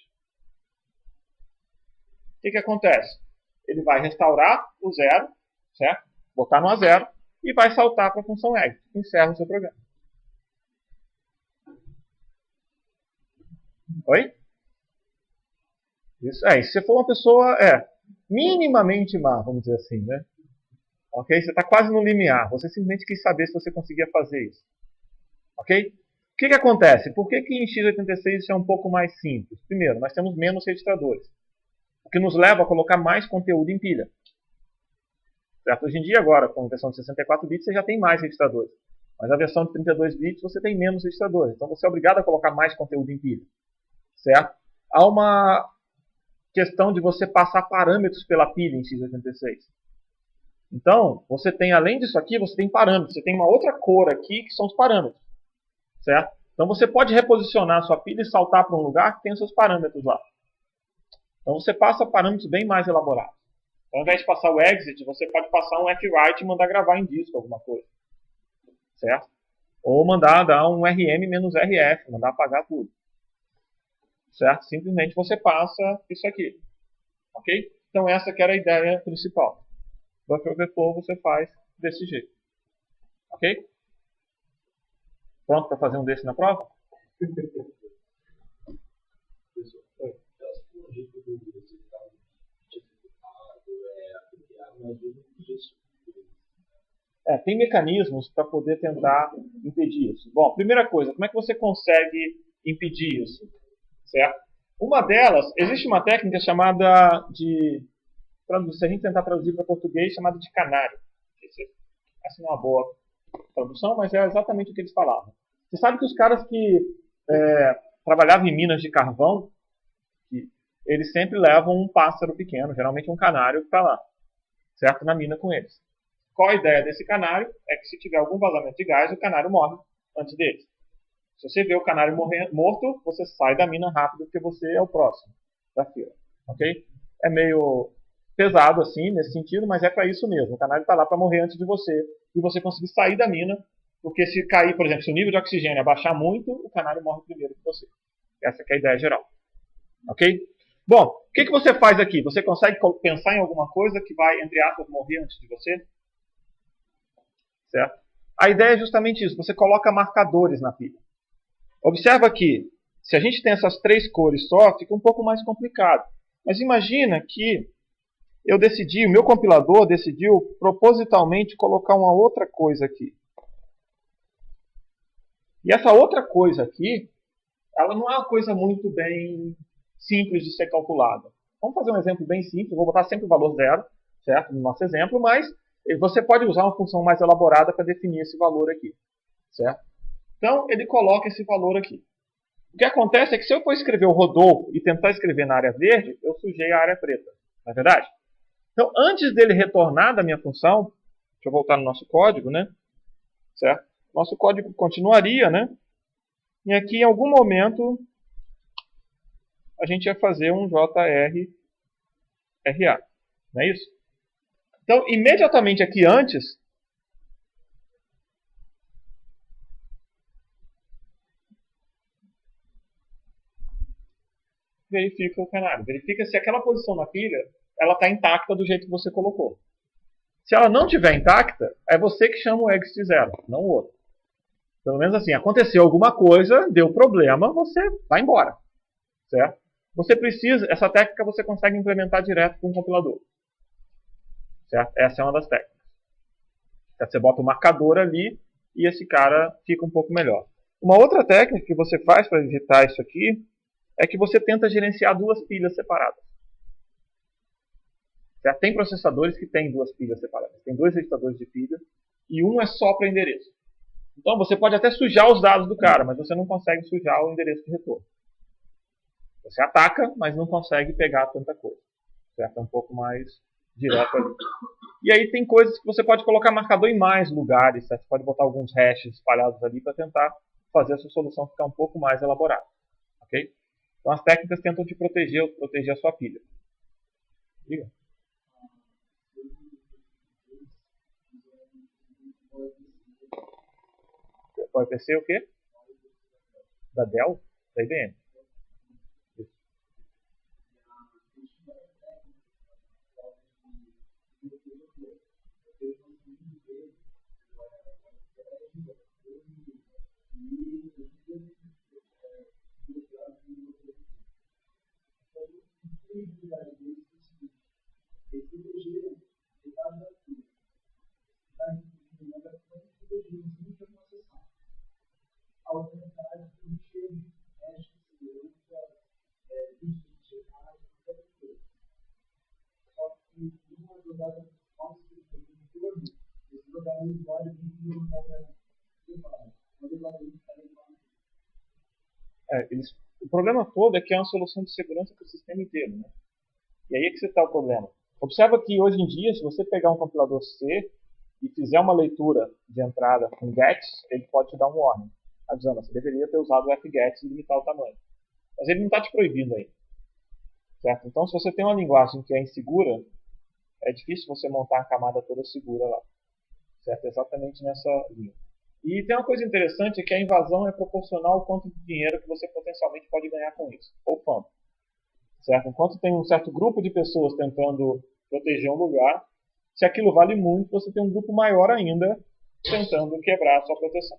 O que acontece? Ele vai restaurar o 0, certo? Botar no A0 e vai saltar para a função exit. Encerra o seu programa. Oi? Isso, se você for uma pessoa minimamente má, vamos dizer assim, né? Ok? Você está quase no limiar. Você simplesmente quis saber se você conseguia fazer isso. Ok? O que acontece? Por que em x86 isso é um pouco mais simples? Primeiro, nós temos menos registradores. O que nos leva a colocar mais conteúdo em pilha. Certo? Hoje em dia, agora, com a versão de 64 bits, você já tem mais registradores. Mas a versão de 32 bits, você tem menos registradores. Então, você é obrigado a colocar mais conteúdo em pilha. Certo? Há uma questão de você passar parâmetros pela pilha em x86. Então, você tem, além disso aqui, você tem parâmetros. Você tem uma outra cor aqui, que são os parâmetros. Certo? Então, você pode reposicionar a sua pilha e saltar para um lugar que tem os seus parâmetros lá. Então, você passa parâmetros bem mais elaborados. Então, ao invés de passar o exit, você pode passar um fwrite e mandar gravar em disco alguma coisa. Certo? Ou mandar dar um rm-rf, mandar apagar tudo. Certo? Simplesmente você passa isso aqui. Ok? Então, essa que era a ideia principal. Buffer overflow você faz desse jeito. Ok? Pronto para fazer um desse na prova? Tem mecanismos para poder tentar impedir isso. Bom, primeira coisa, como é que você consegue impedir isso? Certo? Uma delas, existe uma técnica chamada de, se a gente tentar traduzir para português, chamada de canário. Essa não é uma boa tradução, mas é exatamente o que eles falavam. Você sabe que os caras que trabalhavam em minas de carvão, eles sempre levam um pássaro pequeno, geralmente um canário, para lá, certo? Na mina com eles. Qual a ideia desse canário? É que se tiver algum vazamento de gás, o canário morre antes deles. Se você vê o canário morto, você sai da mina rápido, porque você é o próximo da fila. Ok? É meio pesado assim, nesse sentido, mas é para isso mesmo. O canário está lá para morrer antes de você, e você conseguir sair da mina, porque se cair, por exemplo, se o nível de oxigênio abaixar muito, o canário morre primeiro que você. Essa que é a ideia geral. Ok? Bom, o que você faz aqui? Você consegue pensar em alguma coisa que vai, entre aspas, morrer antes de você? Certo? A ideia é justamente isso, você coloca marcadores na pilha. Observa que, se a gente tem essas 3 cores só, fica um pouco mais complicado. Mas imagina que o meu compilador decidiu propositalmente colocar uma outra coisa aqui. E essa outra coisa aqui, ela não é uma coisa muito bem simples de ser calculada. Vamos fazer um exemplo bem simples, vou botar sempre o valor 0, certo? No nosso exemplo, mas você pode usar uma função mais elaborada para definir esse valor aqui, certo? Então, ele coloca esse valor aqui. O que acontece é que se eu for escrever o Rodolfo e tentar escrever na área verde, eu sujei a área preta, não é verdade? Então, antes dele retornar da minha função, deixa eu voltar no nosso código, né? Certo? Nosso código continuaria, né? E aqui, em algum momento, a gente ia fazer um JRRA. Não é isso? Então, imediatamente aqui antes, verifica o canário. Verifica se aquela posição na pilha ela está intacta do jeito que você colocou. Se ela não estiver intacta, é você que chama o exit 0, não o outro. Pelo menos assim, aconteceu alguma coisa, deu problema, você vai embora. Certo? Você precisa, essa técnica você consegue implementar direto com o compilador. Certo? Essa é uma das técnicas. Você bota o marcador ali e esse cara fica um pouco melhor. Uma outra técnica que você faz para evitar isso aqui é que você tenta gerenciar 2 pilhas separadas. Certo? Tem processadores que têm 2 pilhas separadas. Tem 2 registradores de pilha e um é só para endereço. Então você pode até sujar os dados do cara, mas você não consegue sujar o endereço de retorno. Você ataca, mas não consegue pegar tanta coisa. Certo? É um pouco mais direto ali. E aí tem coisas que você pode colocar marcador em mais lugares. Certo? Você pode botar alguns hashes espalhados ali para tentar fazer a sua solução ficar um pouco mais elaborada. Ok? Então as técnicas tentam te proteger a sua pilha. Diga. O IPC é o quê? Da Dell? Da IBM. O problema todo é que é uma solução de segurança para o sistema inteiro. Né? E aí é que está o problema. Observa que hoje em dia, se você pegar um compilador C e fizer uma leitura de entrada com gets, ele pode te dar um warning, avisando, você deveria ter usado o fgets e limitar o tamanho. Mas ele não está te proibindo ainda. Certo? Então, se você tem uma linguagem que é insegura, é difícil você montar a camada toda segura lá. Certo? Exatamente nessa linha. E tem uma coisa interessante, é que a invasão é proporcional ao quanto de dinheiro que você potencialmente pode ganhar com isso. Ou quanto. Certo? Enquanto tem um certo grupo de pessoas tentando proteger um lugar, se aquilo vale muito, você tem um grupo maior ainda tentando quebrar a sua proteção.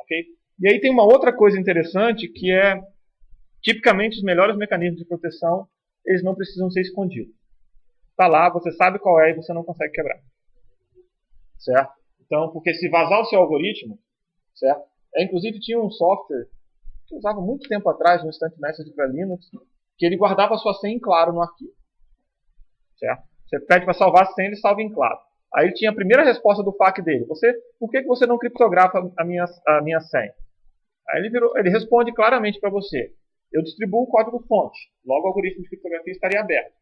Okay? E aí tem uma outra coisa interessante, que é, tipicamente, os melhores mecanismos de proteção, eles não precisam ser escondidos. Está lá, você sabe qual é e você não consegue quebrar. Certo? Então, porque se vazar o seu algoritmo, certo? Inclusive tinha um software que eu usava muito tempo atrás no Instant Message para Linux, que ele guardava a sua senha em claro no arquivo. Certo? Você pede para salvar a senha, ele salva em claro. Aí ele tinha a primeira resposta do FAQ dele. Por que você não criptografa a minha senha? Aí ele responde claramente para você. Eu distribuo o código fonte. Logo o algoritmo de criptografia estaria aberto.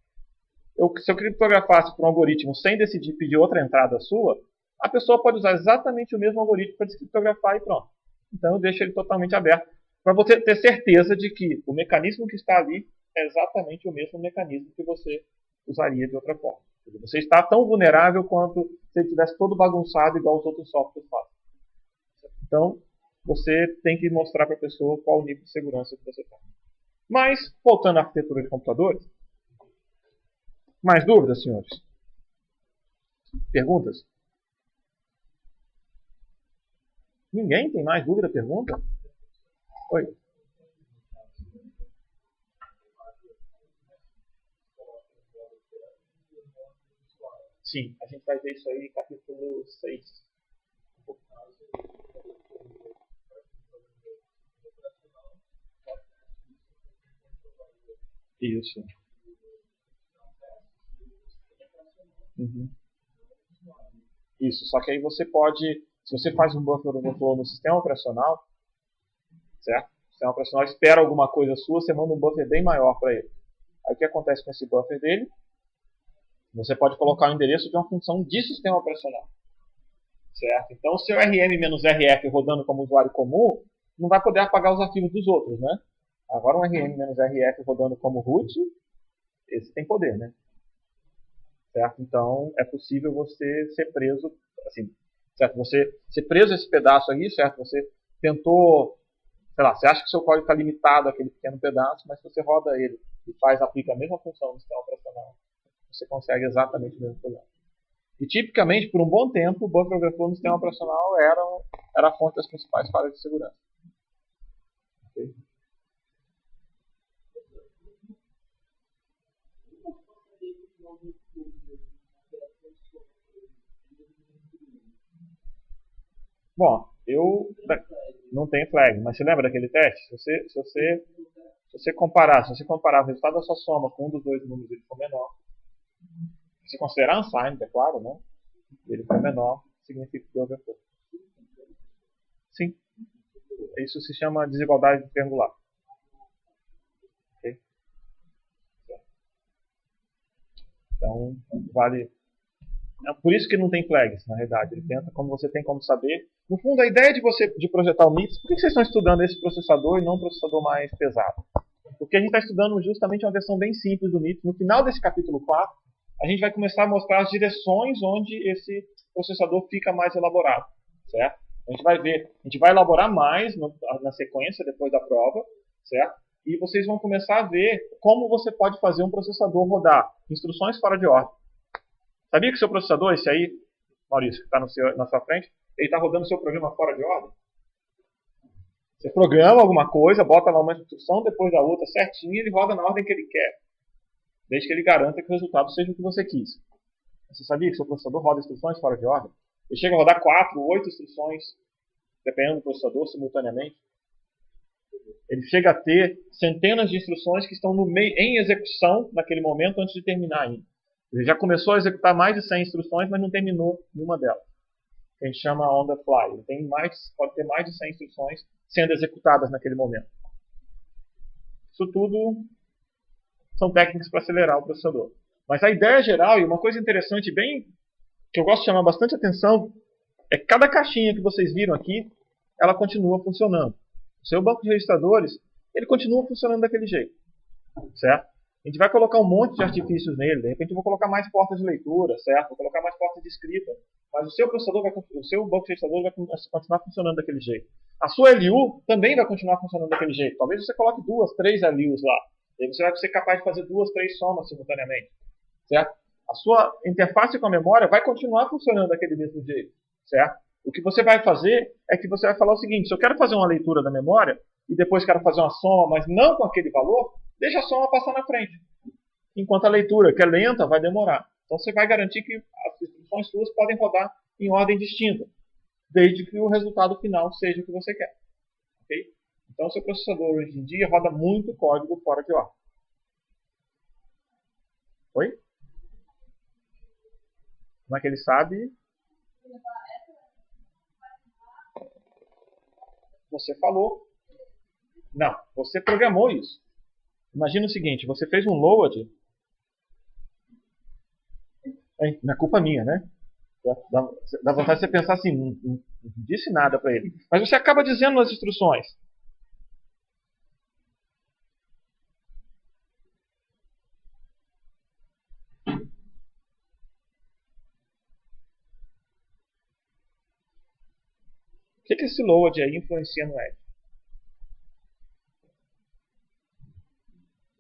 Se eu criptografasse por um algoritmo sem decidir pedir outra entrada sua, a pessoa pode usar exatamente o mesmo algoritmo para descriptografar e pronto. Então eu deixo ele totalmente aberto para você ter certeza de que o mecanismo que está ali é exatamente o mesmo mecanismo que você usaria de outra forma. Você está tão vulnerável quanto se ele tivesse todo bagunçado igual os outros softwares fazem. Então você tem que mostrar para a pessoa qual o nível de segurança que você tem. Mas, voltando à arquitetura de computadores, mais dúvidas, senhores? Perguntas? Ninguém tem mais dúvida, pergunta? Oi. Sim, a gente vai ver isso aí em capítulo 6. Isso. Uhum. Isso, só que aí você pode, se você faz um buffer overflow no sistema operacional, certo? O sistema operacional espera alguma coisa sua, você manda um buffer bem maior para ele. Aí o que acontece com esse buffer dele? Você pode colocar o endereço de uma função de sistema operacional. Certo? Então, o seu RM-RF rodando como usuário comum não vai poder apagar os arquivos dos outros, né? Agora um RM-RF rodando como root, esse tem poder, né? Certo? Então, é possível você ser preso, assim, certo? Você ser preso esse pedaço aí, certo? Você tentou, sei lá, você acha que o seu código está limitado àquele pequeno pedaço, mas se você roda ele e aplica a mesma função no sistema operacional, você consegue exatamente o mesmo problema. E tipicamente, por um bom tempo, o buffer overflow no sistema operacional era a fonte das principais falhas de segurança. Okay? Bom, não tem flag, mas você lembra daquele teste? Se você comparar o resultado da sua soma com um dos dois números e ele for menor, se considerar unsigned, é claro, né? Ele for menor, significa que é overflow. Sim. Isso se chama desigualdade triangular. Okay? Então, vale. É por isso que não tem flags, na realidade. Ele tenta, como você tem como saber. No fundo, a ideia de projetar o MIPS, por que vocês estão estudando esse processador e não um processador mais pesado? Porque a gente está estudando justamente uma versão bem simples do MIPS. No final desse capítulo 4, a gente vai começar a mostrar as direções onde esse processador fica mais elaborado. Certo? A gente vai ver, a gente vai elaborar mais na sequência, depois da prova, certo? E vocês vão começar a ver como você pode fazer um processador rodar instruções fora de ordem. Sabia que o seu processador, esse aí, Maurício, que está na sua frente, ele está rodando o seu programa fora de ordem? Você programa alguma coisa, bota lá uma instrução depois da outra certinho e ele roda na ordem que ele quer. Desde que ele garanta que o resultado seja o que você quis. Você sabia que o seu processador roda instruções fora de ordem? Ele chega a rodar 4, 8 instruções, dependendo do processador, simultaneamente. Ele chega a ter centenas de instruções que estão em execução naquele momento antes de terminar ainda. Ele já começou a executar mais de 100 instruções, mas não terminou nenhuma delas. Que a gente chama on the fly. Ele pode ter mais de 100 instruções sendo executadas naquele momento. Isso tudo são técnicas para acelerar o processador. Mas a ideia geral, e uma coisa interessante, que eu gosto de chamar bastante atenção, é que cada caixinha que vocês viram aqui, ela continua funcionando. O seu banco de registradores, ele continua funcionando daquele jeito. Certo? A gente vai colocar um monte de artifícios nele. De repente eu vou colocar mais portas de leitura, certo? Vou colocar mais portas de escrita. Mas o seu banco de registrador vai continuar funcionando daquele jeito. A sua LU também vai continuar funcionando daquele jeito. Talvez você coloque 2, 3 LUs lá. E aí você vai ser capaz de fazer 2, 3 somas simultaneamente. Certo? A sua interface com a memória vai continuar funcionando daquele mesmo jeito. Certo? O que você vai fazer é que você vai falar o seguinte: se eu quero fazer uma leitura da memória e depois quero fazer uma soma, mas não com aquele valor, deixa a soma passar na frente. Enquanto a leitura, que é lenta, vai demorar. Então você vai garantir que as instruções suas podem rodar em ordem distinta, desde que o resultado final seja o que você quer. Okay? Então o seu processador hoje em dia roda muito código fora de ordem. Oi? Como é que ele sabe? Você falou. Não, você programou isso. Imagina o seguinte, você fez um load. Não é culpa minha, né? Dá vontade de você pensar assim, não disse nada para ele. Mas você acaba dizendo nas instruções. O que esse load aí influencia no edge?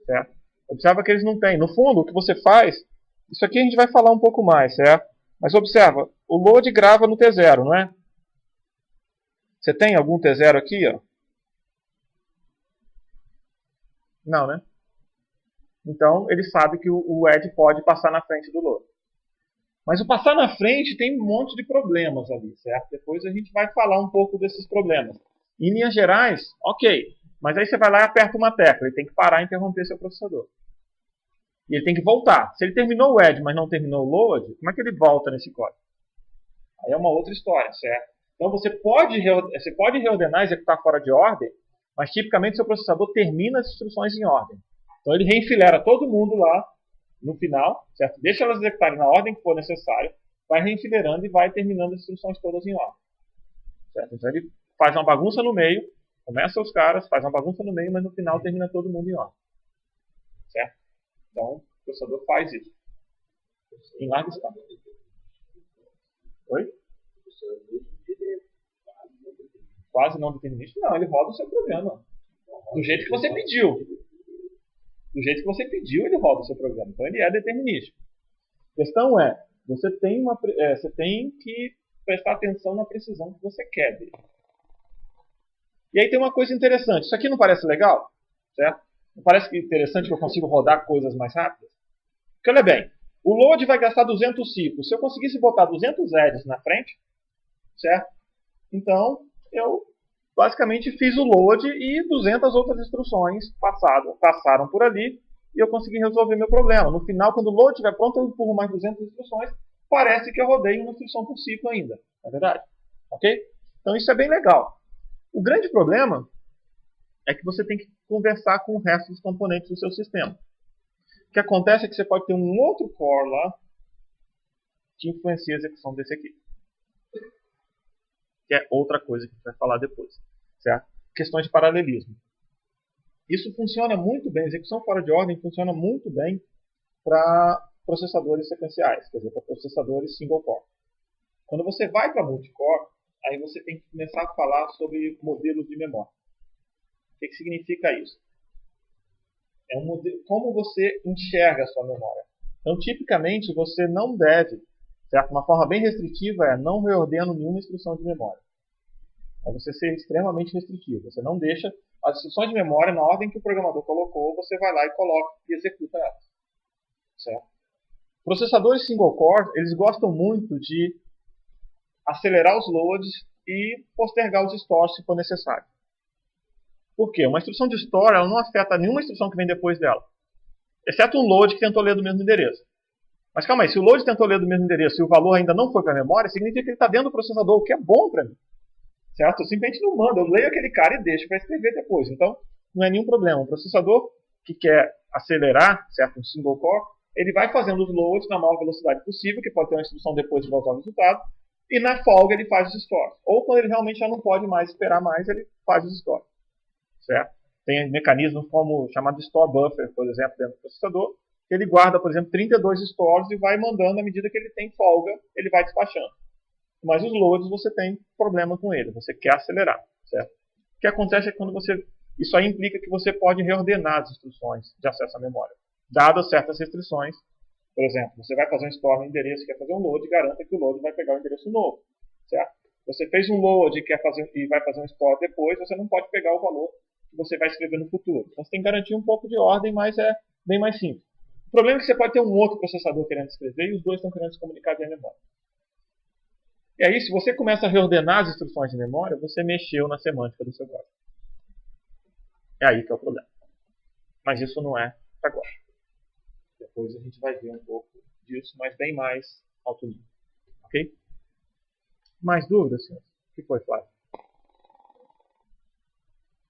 Certo? Observa que eles não têm. No fundo, o que você faz, isso aqui a gente vai falar um pouco mais, certo? Mas observa, o load grava no T0, não é? Você tem algum T0 aqui, ó? Não, né? Então, ele sabe que o Ed pode passar na frente do load. Mas o passar na frente tem um monte de problemas ali, certo? Depois a gente vai falar um pouco desses problemas. Em linhas gerais, ok. Mas aí você vai lá e aperta uma tecla. Ele tem que parar e interromper seu processador. E ele tem que voltar. Se ele terminou o Ed, mas não terminou o load, como é que ele volta nesse código? Aí é uma outra história, certo? Então você pode reordenar e executar fora de ordem, mas tipicamente seu processador termina as instruções em ordem. Então ele reenfilera todo mundo lá no final, certo? Deixa elas executarem na ordem que for necessário, vai reenfileirando e vai terminando as instruções todas em ordem. Certo? Então ele faz uma bagunça no meio, começa os caras, faz uma bagunça no meio, mas no final termina todo mundo em ordem. Certo? Então o processador faz isso. Em larga escala. Oi? Quase não determinista? Não, ele roda o seu programa. Do jeito que você pediu. Do jeito que você pediu, ele roda o seu programa. Então ele é determinístico. A questão é, você tem que prestar atenção na precisão que você quer dele. E aí tem uma coisa interessante. Isso aqui não parece legal? Certo? Não parece interessante que eu consigo rodar coisas mais rápidas? Porque olha bem, o load vai gastar 200 ciclos. Se eu conseguisse botar 200 edges na frente, certo? Então, eu basicamente fiz o load e 200 outras instruções passaram por ali e eu consegui resolver meu problema. No final, quando o load estiver pronto, eu empurro mais 200 instruções. Parece que eu rodei uma instrução por ciclo ainda. Não é verdade? Ok? Então isso é bem legal. O grande problema é que você tem que conversar com o resto dos componentes do seu sistema. O que acontece é que você pode ter um outro core lá que influencia a execução desse aqui. Que é outra coisa que a gente vai falar depois. Certo? Questões de paralelismo. Isso funciona muito bem, a execução fora de ordem funciona muito bem para processadores sequenciais, quer dizer, para processadores single core. Quando você vai para multicore, aí você tem que começar a falar sobre modelos de memória. O que significa isso? É um modelo, como você enxerga a sua memória. Então, tipicamente, você não deve, certo? Uma forma bem restritiva é não reordeno nenhuma instrução de memória. É você ser extremamente restritivo. Você não deixa as instruções de memória na ordem que o programador colocou, você vai lá e coloca e executa elas. Certo? Processadores single core, eles gostam muito de acelerar os loads e postergar os stores se for necessário. Por quê? Uma instrução de store ela não afeta nenhuma instrução que vem depois dela. Exceto um load que tentou ler do mesmo endereço. Mas calma aí, se o load tentou ler do mesmo endereço e o valor ainda não foi para a memória, significa que ele está dentro do processador, o que é bom para mim. Certo? Eu simplesmente não mando, eu leio aquele cara e deixo para escrever depois. Então, não é nenhum problema. Um processador que quer acelerar, certo? Um single core, ele vai fazendo os loads na maior velocidade possível, que pode ter uma instrução depois de voltar o resultado, e na folga ele faz os stores. Ou quando ele realmente já não pode mais esperar mais, ele faz os stores. Certo? Tem mecanismos como chamado store buffer, por exemplo, dentro do processador, que ele guarda, por exemplo, 32 stores e vai mandando à medida que ele tem folga, ele vai despachando. Mas os loads você tem problema com ele, você quer acelerar, certo? O que acontece é que quando você... Isso aí implica que você pode reordenar as instruções de acesso à memória, dadas certas restrições. Por exemplo, você vai fazer um store no endereço e quer fazer um load, garanta que o load vai pegar o endereço novo, certo? Você fez um load e vai fazer um store depois, você não pode pegar o valor que você vai escrever no futuro. Então você tem que garantir um pouco de ordem, mas é bem mais simples. O problema é que você pode ter um outro processador querendo escrever e os dois estão querendo se comunicar via memória. E aí, se você começa a reordenar as instruções de memória, você mexeu na semântica do seu código. É aí que é o problema. Mas isso não é agora. Depois a gente vai ver um pouco disso, mas bem mais alto nível. Ok? Mais dúvidas, senhores? O que foi, Flávio?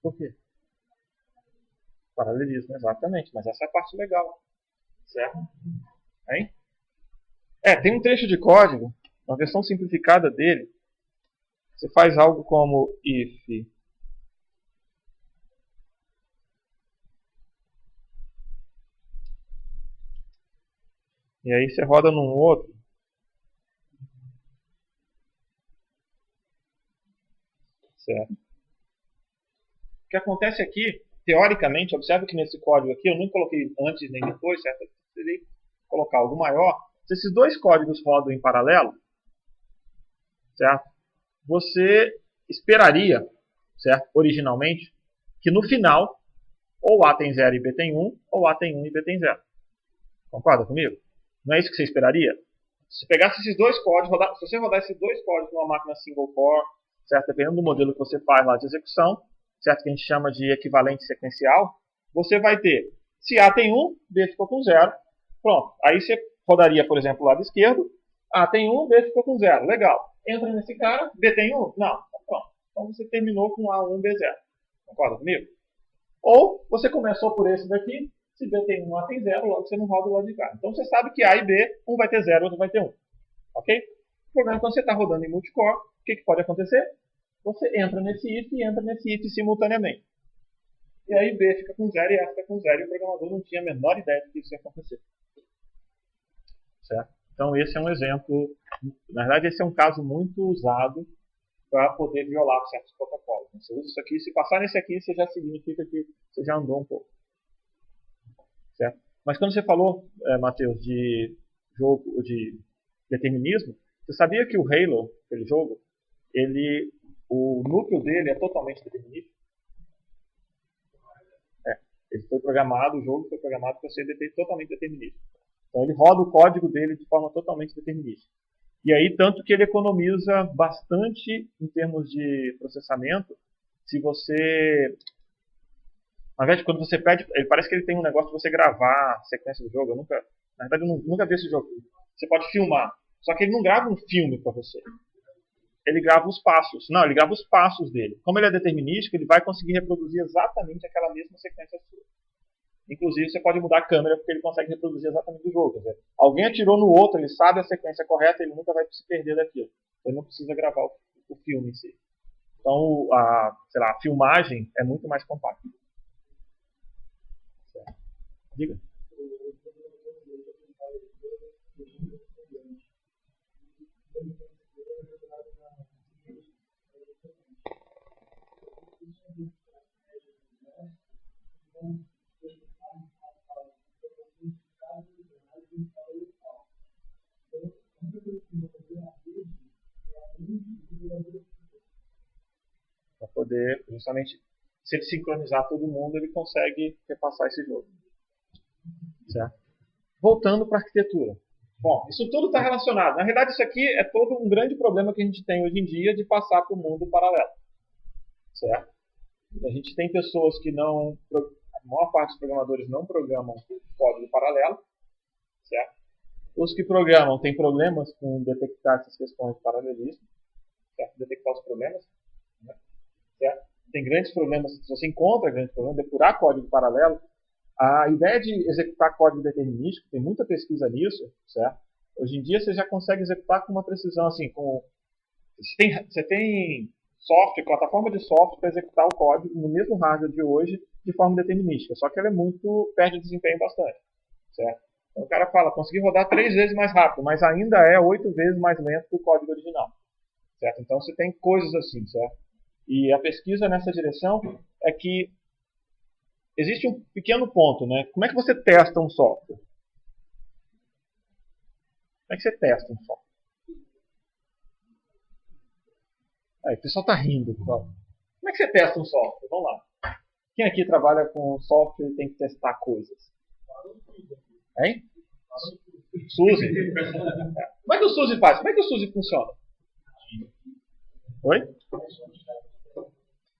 Por quê? Paralelismo, exatamente. Mas essa é a parte legal. Certo? Hein? Tem um trecho de código, uma versão simplificada dele. Você faz algo como if e aí você roda num outro. Certo? O que acontece aqui, teoricamente, observe que nesse código aqui, eu não coloquei antes nem depois, certo? Eu precisei colocar algo maior. Se esses dois códigos rodam em paralelo, certo? Você esperaria, certo? Originalmente, que no final, ou A tem 0 e B tem 1, ou A tem 1 e B tem 0. Concorda comigo? Não é isso que você esperaria? Se pegasse esses dois códigos, se você rodar esses dois códigos numa máquina single core, certo? Dependendo do modelo que você faz lá de execução, certo? Que a gente chama de equivalente sequencial, você vai ter, se A tem 1, B ficou com 0, pronto. Aí você rodaria, por exemplo, o lado esquerdo, A tem 1, B ficou com 0, legal. Entra nesse cara, B tem 1? Não, pronto. Então você terminou com A1, B0. Concorda comigo? Ou você começou por esse daqui, se B tem 1, A tem 0, logo você não roda o lado de cá. Então você sabe que A e B, um vai ter 0, outro vai ter 1. Ok? O problema é quando você está rodando em multicore, o que pode acontecer? Você entra nesse if e entra nesse if simultaneamente. E aí B fica com 0 e A fica com 0 e o programador não tinha a menor ideia de que isso ia acontecer. Certo? Então esse é um exemplo, na verdade esse é um caso muito usado para poder violar certos protocolos. Você usa isso aqui, se passar nesse aqui, você já significa que você já andou um pouco. Certo? Mas quando você falou, Matheus, de jogo de determinismo, você sabia que o Halo, aquele jogo, o núcleo dele é totalmente determinístico? Ele foi programado, o jogo foi programado para ser totalmente determinístico. Então ele roda o código dele de forma totalmente determinística. E aí, tanto que ele economiza bastante em termos de processamento, se você... Ao invés de quando você pede... Parece que ele tem um negócio de você gravar a sequência do jogo. Na verdade, eu nunca vi esse jogo. Você pode filmar. Só que ele não grava um filme para você. Ele grava os passos. Não, ele grava os passos dele. Como ele é determinístico, ele vai conseguir reproduzir exatamente aquela mesma sequência sua. Inclusive, você pode mudar a câmera porque ele consegue reproduzir exatamente o jogo. Quer dizer, alguém atirou no outro, ele sabe a sequência correta, ele nunca vai se perder daquilo. Ele não precisa gravar o filme em si. Então, a filmagem é muito mais compacta. Certo. Diga. Para poder, justamente, se ele sincronizar todo mundo, ele consegue repassar esse jogo. Certo? Voltando para a arquitetura. Bom, isso tudo está relacionado. Na verdade, isso aqui é todo um grande problema que a gente tem hoje em dia de passar para o mundo paralelo. Certo? A gente tem pessoas que não... A maior parte dos programadores não programam código paralelo. Certo? Os que programam têm problemas com detectar essas questões de paralelismo. Certo? Detectar os problemas. Né? Certo? Tem grandes problemas, se você encontra grandes problemas, depurar código paralelo. A ideia de executar código determinístico, tem muita pesquisa nisso, certo? Hoje em dia você já consegue executar com uma precisão assim, você tem software, plataforma de software para executar o código no mesmo hardware de hoje de forma determinística, só que ela perde desempenho bastante, certo? Então o cara fala, consegui rodar 3 vezes mais rápido, mas ainda é 8 vezes mais lento que o código original, certo? Então você tem coisas assim, certo? E a pesquisa nessa direção é que existe um pequeno ponto, né? Como é que você testa um software? Como é que você testa um software? Aí, o pessoal está rindo. Pessoal. Como é que você testa um software? Vamos lá. Quem aqui trabalha com software e tem que testar coisas? Hein? Suzy. Como é que o Suzy faz? Como é que o Suzy funciona? Oi?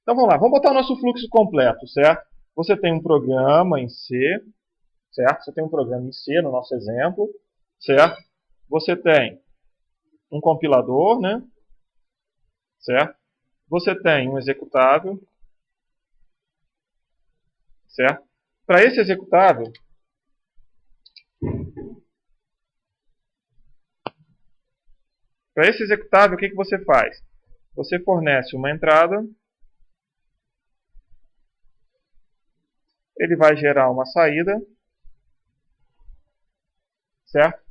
Então vamos lá. Vamos botar o nosso fluxo completo, certo? Você tem um programa em C, certo? Você tem um programa em C no nosso exemplo, certo? Você tem um compilador, né? Certo? Você tem um executável, certo? Para esse executável, o que você faz? Você fornece uma entrada, ele vai gerar uma saída, certo?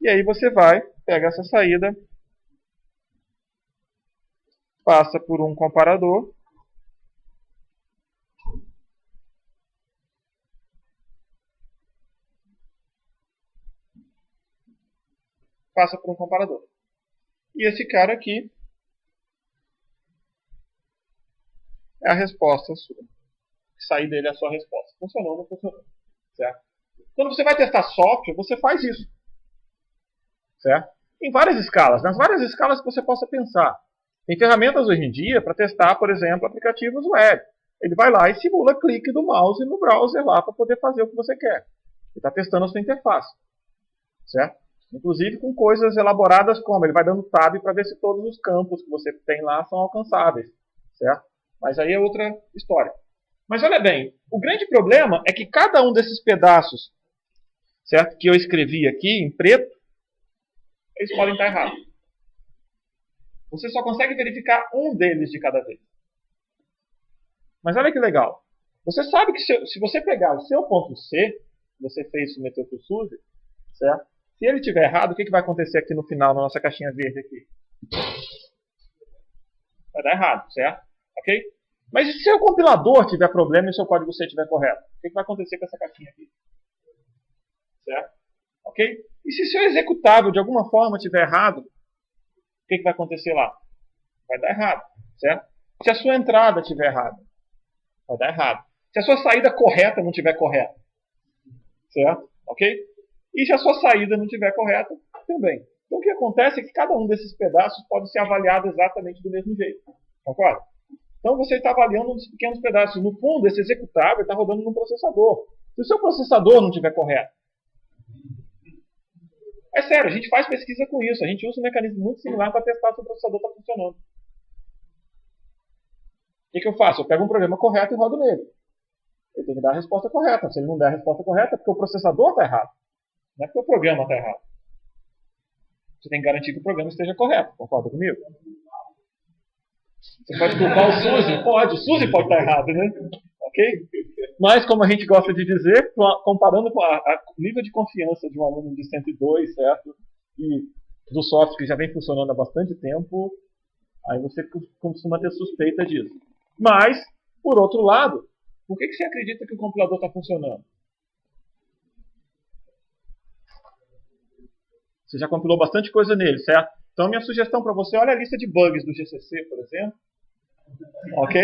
E aí você pega essa saída, passa por um comparador, E esse cara aqui é a resposta sua. Sair dele é a sua resposta. Funcionou ou não funcionou. Certo? Quando você vai testar software, você faz isso. Certo? Em várias escalas. Nas várias escalas que você possa pensar. Tem ferramentas hoje em dia para testar, por exemplo, aplicativos web. Ele vai lá e simula clique do mouse no browser lá para poder fazer o que você quer. Ele está testando a sua interface. Certo? Inclusive com coisas elaboradas como ele vai dando tab para ver se todos os campos que você tem lá são alcançáveis. Certo? Mas aí é outra história. Mas olha bem, o grande problema é que cada um desses pedaços, certo, que eu escrevi aqui em preto, eles podem estar errados. Você só consegue verificar um deles de cada vez. Mas olha que legal. Você sabe que se você pegar o seu ponto C, que você fez submeter para o SUSE, certo? Se ele estiver errado, o que vai acontecer aqui no final, na nossa caixinha verde aqui? Vai dar errado, certo? Ok? Mas e se o compilador tiver problema e o seu código C estiver correto? O que vai acontecer com essa caixinha aqui? Certo? Ok? E se o seu executável de alguma forma estiver errado, o que vai acontecer lá? Vai dar errado, certo? Se a sua entrada estiver errada, vai dar errado. Se a sua saída correta não estiver correta, certo? Ok? E se a sua saída não estiver correta, também. Então o que acontece é que cada um desses pedaços pode ser avaliado exatamente do mesmo jeito. Concorda? Então você está avaliando uns pequenos pedaços. No fundo, esse executável está rodando num processador. Se o seu processador não estiver correto, é sério, a gente faz pesquisa com isso. A gente usa um mecanismo muito similar para testar se o processador está funcionando. O que eu faço? Eu pego um programa correto e rodo nele. Ele tem que dar a resposta correta. Se ele não der a resposta correta, é porque o processador está errado. Não é porque o programa está errado. Você tem que garantir que o programa esteja correto. Concorda comigo? Você pode culpar o SUSE? Pode. O SUSE pode estar errado, né? Ok? Mas, como a gente gosta de dizer, comparando com o nível de confiança de um aluno de 102, certo? E do software que já vem funcionando há bastante tempo, aí você costuma ter suspeita disso. Mas, por outro lado, por que você acredita que o compilador está funcionando? Você já compilou bastante coisa nele, certo? Então, minha sugestão para você, olha a lista de bugs do GCC, por exemplo. Ok?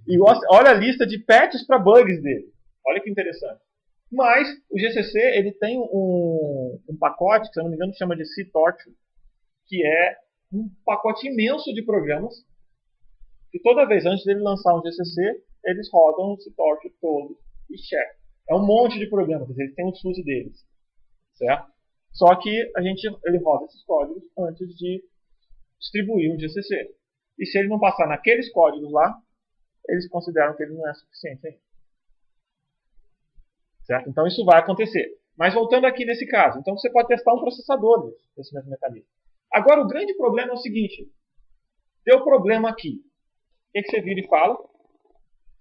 E olha a lista de patches para bugs dele. Olha que interessante. Mas o GCC ele tem um pacote, que se eu não me engano chama de CTorch, que é um pacote imenso de programas que toda vez antes dele lançar um GCC, eles rodam o CTorch todo e checam. É um monte de programas, eles têm o SUSE deles. Certo? Só que ele roda esses códigos antes de distribuir um GCC. E se ele não passar naqueles códigos lá, eles consideram que ele não é suficiente ainda. Certo? Então isso vai acontecer. Mas voltando aqui nesse caso, então você pode testar um processador desse mesmo mecanismo. Agora o grande problema é o seguinte: deu problema aqui. O que você vira e fala?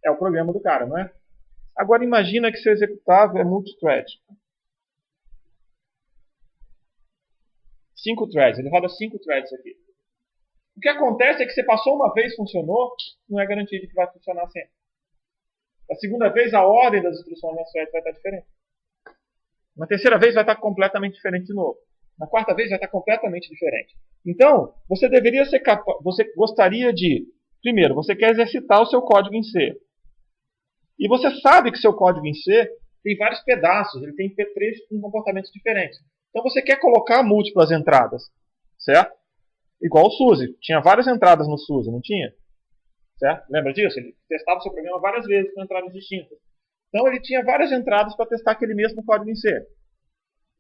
É o problema do cara, não é? Agora imagina que seu executável é multithread. 5 threads, ele roda 5 threads aqui. O que acontece é que você passou uma vez, funcionou, não é garantido que vai funcionar sempre. A segunda vez, a ordem das instruções nas threads vai estar diferente. Na terceira vez, vai estar completamente diferente de novo. Na quarta vez, vai estar completamente diferente. Então, você deveria ser capaz, você gostaria de, primeiro, você quer exercitar o seu código em C. E você sabe que seu código em C tem vários pedaços, ele tem trechos com comportamentos diferentes. Então você quer colocar múltiplas entradas, certo? Igual o SUSE. Tinha várias entradas no SUSE, não tinha? Certo? Lembra disso? Ele testava o seu programa várias vezes com entradas distintas. Então ele tinha várias entradas para testar aquele mesmo código em C.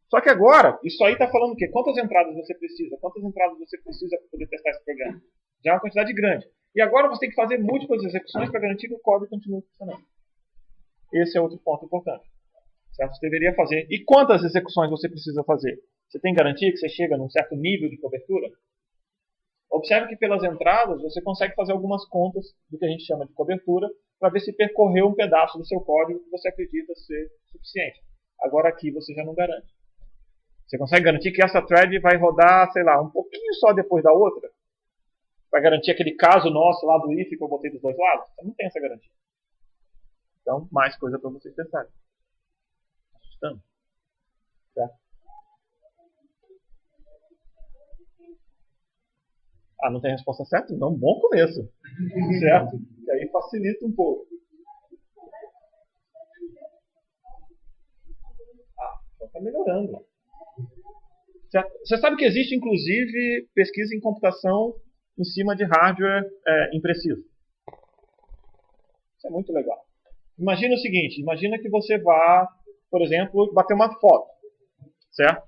Só que agora, isso aí está falando o quê? Quantas entradas você precisa? Quantas entradas você precisa para poder testar esse programa? Já é uma quantidade grande. E agora você tem que fazer múltiplas execuções para garantir que o código continue funcionando. Esse é outro ponto importante. Certo? Você deveria fazer. E quantas execuções você precisa fazer? Você tem garantia que você chega num certo nível de cobertura? Observe que pelas entradas você consegue fazer algumas contas do que a gente chama de cobertura para ver se percorreu um pedaço do seu código que você acredita ser suficiente. Agora aqui você já não garante. Você consegue garantir que essa thread vai rodar, sei lá, um pouquinho só depois da outra? Vai garantir aquele caso nosso lá do if que eu botei dos dois lados? Você não tem essa garantia. Então, mais coisa para vocês testarem. Assustando. Certo? Ah, não tem resposta certa? Não, bom começo. Certo? Que aí facilita um pouco. Então está melhorando. Você sabe que existe, inclusive, pesquisa em computação em cima de hardware impreciso. Isso é muito legal. Imagina o seguinte, imagina que você vá, por exemplo, bater uma foto. Certo?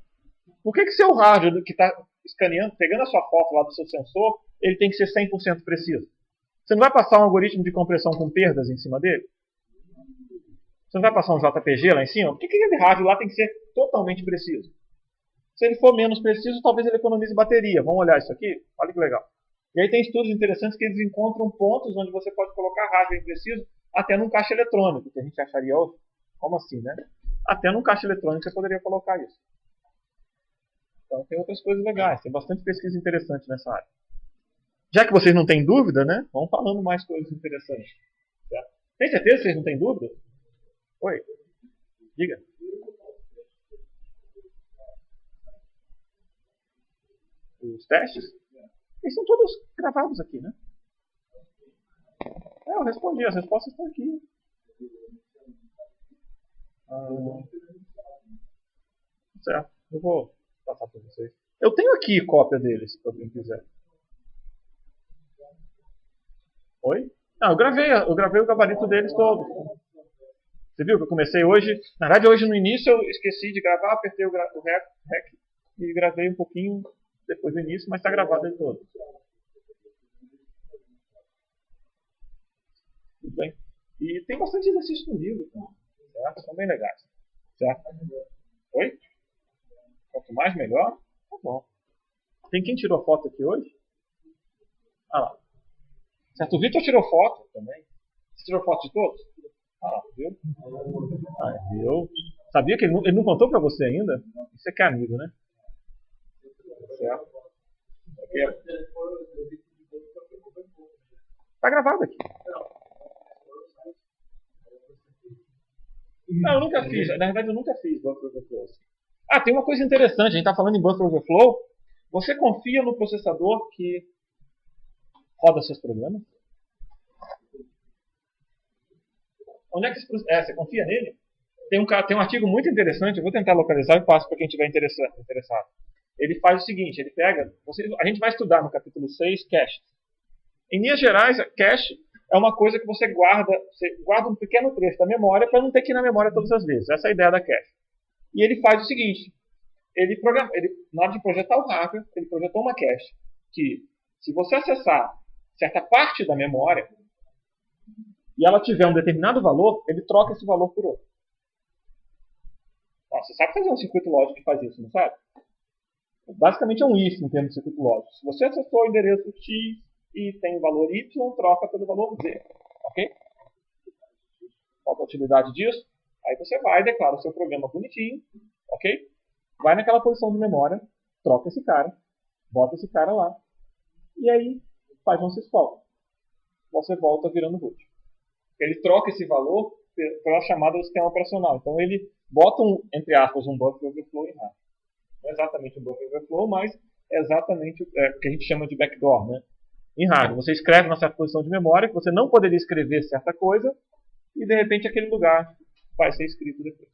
Por que seu hardware que está escaneando, pegando a sua foto lá do seu sensor, ele tem que ser 100% preciso? Você não vai passar um algoritmo de compressão com perdas em cima dele? Você não vai passar um JPG lá em cima? Por que aquele hardware lá tem que ser totalmente preciso? Se ele for menos preciso, talvez ele economize bateria. Vamos olhar isso aqui? Olha que legal. E aí tem estudos interessantes que eles encontram pontos onde você pode colocar hardware impreciso até num caixa eletrônico, que a gente acharia hoje. Como assim, né? Até num caixa eletrônico você poderia colocar isso. Então tem outras coisas legais, tem bastante pesquisa interessante nessa área. Já que vocês não têm dúvida, né? Vamos falando mais coisas interessantes. Certo? Tem certeza que vocês não têm dúvida? Oi? Diga. Os testes? Eles são todos gravados aqui, né? Eu respondi, as respostas estão aqui. Certo, eu vou passar para vocês. Eu tenho aqui cópia deles, se alguém quiser. Oi? Não, eu gravei o gabarito deles todo. Você viu que eu comecei hoje? Na verdade, hoje no início eu esqueci de gravar, apertei o REC e gravei um pouquinho depois do início, mas está gravado ele todo. Tudo bem? E tem bastante exercício no livro, certo? São bem legais. Certo? Oi? Quanto mais, melhor? Tá bom. Tem quem tirou foto aqui hoje? Ah lá. Certo, o Vitor tirou foto também. Você tirou foto de todos? Ah, viu? Viu? Sabia que ele não contou pra você ainda? Isso é que é amigo, né? Certo? Tá gravado aqui. Não, eu nunca fiz. Na verdade, eu nunca fiz Buffer Overflow. Ah, tem uma coisa interessante. A gente tá falando em Buffer Overflow. Você confia no processador que roda seus programas? Onde é que você confia nele? Tem um artigo muito interessante, eu vou tentar localizar e passo para quem estiver interessado. Ele faz o seguinte, ele pega, a gente vai estudar no capítulo 6 cache. Em linhas gerais, cache é uma coisa que você guarda um pequeno trecho da memória para não ter que ir na memória todas as vezes. Essa é a ideia da cache. E ele faz o seguinte, na hora de projetar o hardware, ele projetou uma cache que, se você acessar certa parte da memória e ela tiver um determinado valor, ele troca esse valor por outro. Você sabe fazer um circuito lógico que faz isso, não sabe? Basicamente é um if em termos de circuito lógico. Se você acessou o endereço X e tem o valor Y, troca pelo valor Z. Ok? Qual a utilidade disso? Aí você vai e declara o seu programa bonitinho. Ok? Vai naquela posição de memória, troca esse cara, bota esse cara lá, e aí faz um syscall. Você volta virando root. Ele troca esse valor pela chamada do sistema operacional. Então ele bota, entre aspas, um buffer overflow em hardware. Não é exatamente um buffer overflow, mas é exatamente o que a gente chama de backdoor, né? Em hardware. Você escreve uma certa posição de memória que você não poderia escrever certa coisa e de repente aquele lugar vai ser escrito depois.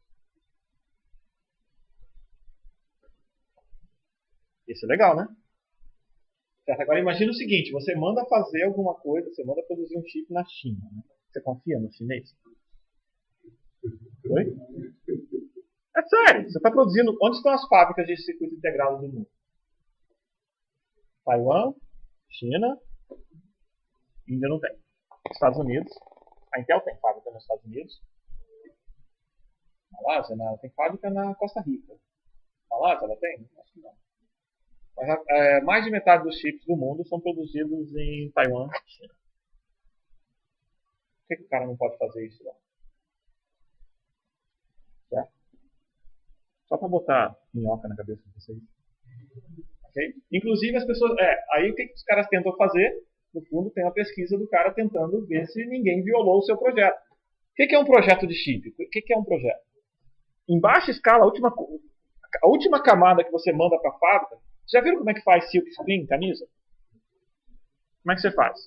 Isso é legal, né? Certo? Agora imagina o seguinte, você manda fazer alguma coisa, você manda produzir um chip na China, né? Você confia no chinês? Oi? É sério, você está produzindo... Onde estão as fábricas de circuito integrado do mundo? Taiwan, China, Índia não tem. Estados Unidos, a Intel tem fábrica nos Estados Unidos. Malásia, tem fábrica na Costa Rica. Malásia, ela tem? Acho que não. Mas mais de metade dos chips do mundo são produzidos em Taiwan e China. Por que o cara não pode fazer isso lá? Certo? Só para botar minhoca na cabeça de vocês. Okay? Inclusive as pessoas... aí o que os caras tentam fazer? No fundo tem uma pesquisa do cara tentando ver se ninguém violou o seu projeto. O que é um projeto de chip? O que é um projeto? Em baixa escala, a última camada que você manda para a fábrica, já viram como é que faz silk screen, camisa? Como é que você faz?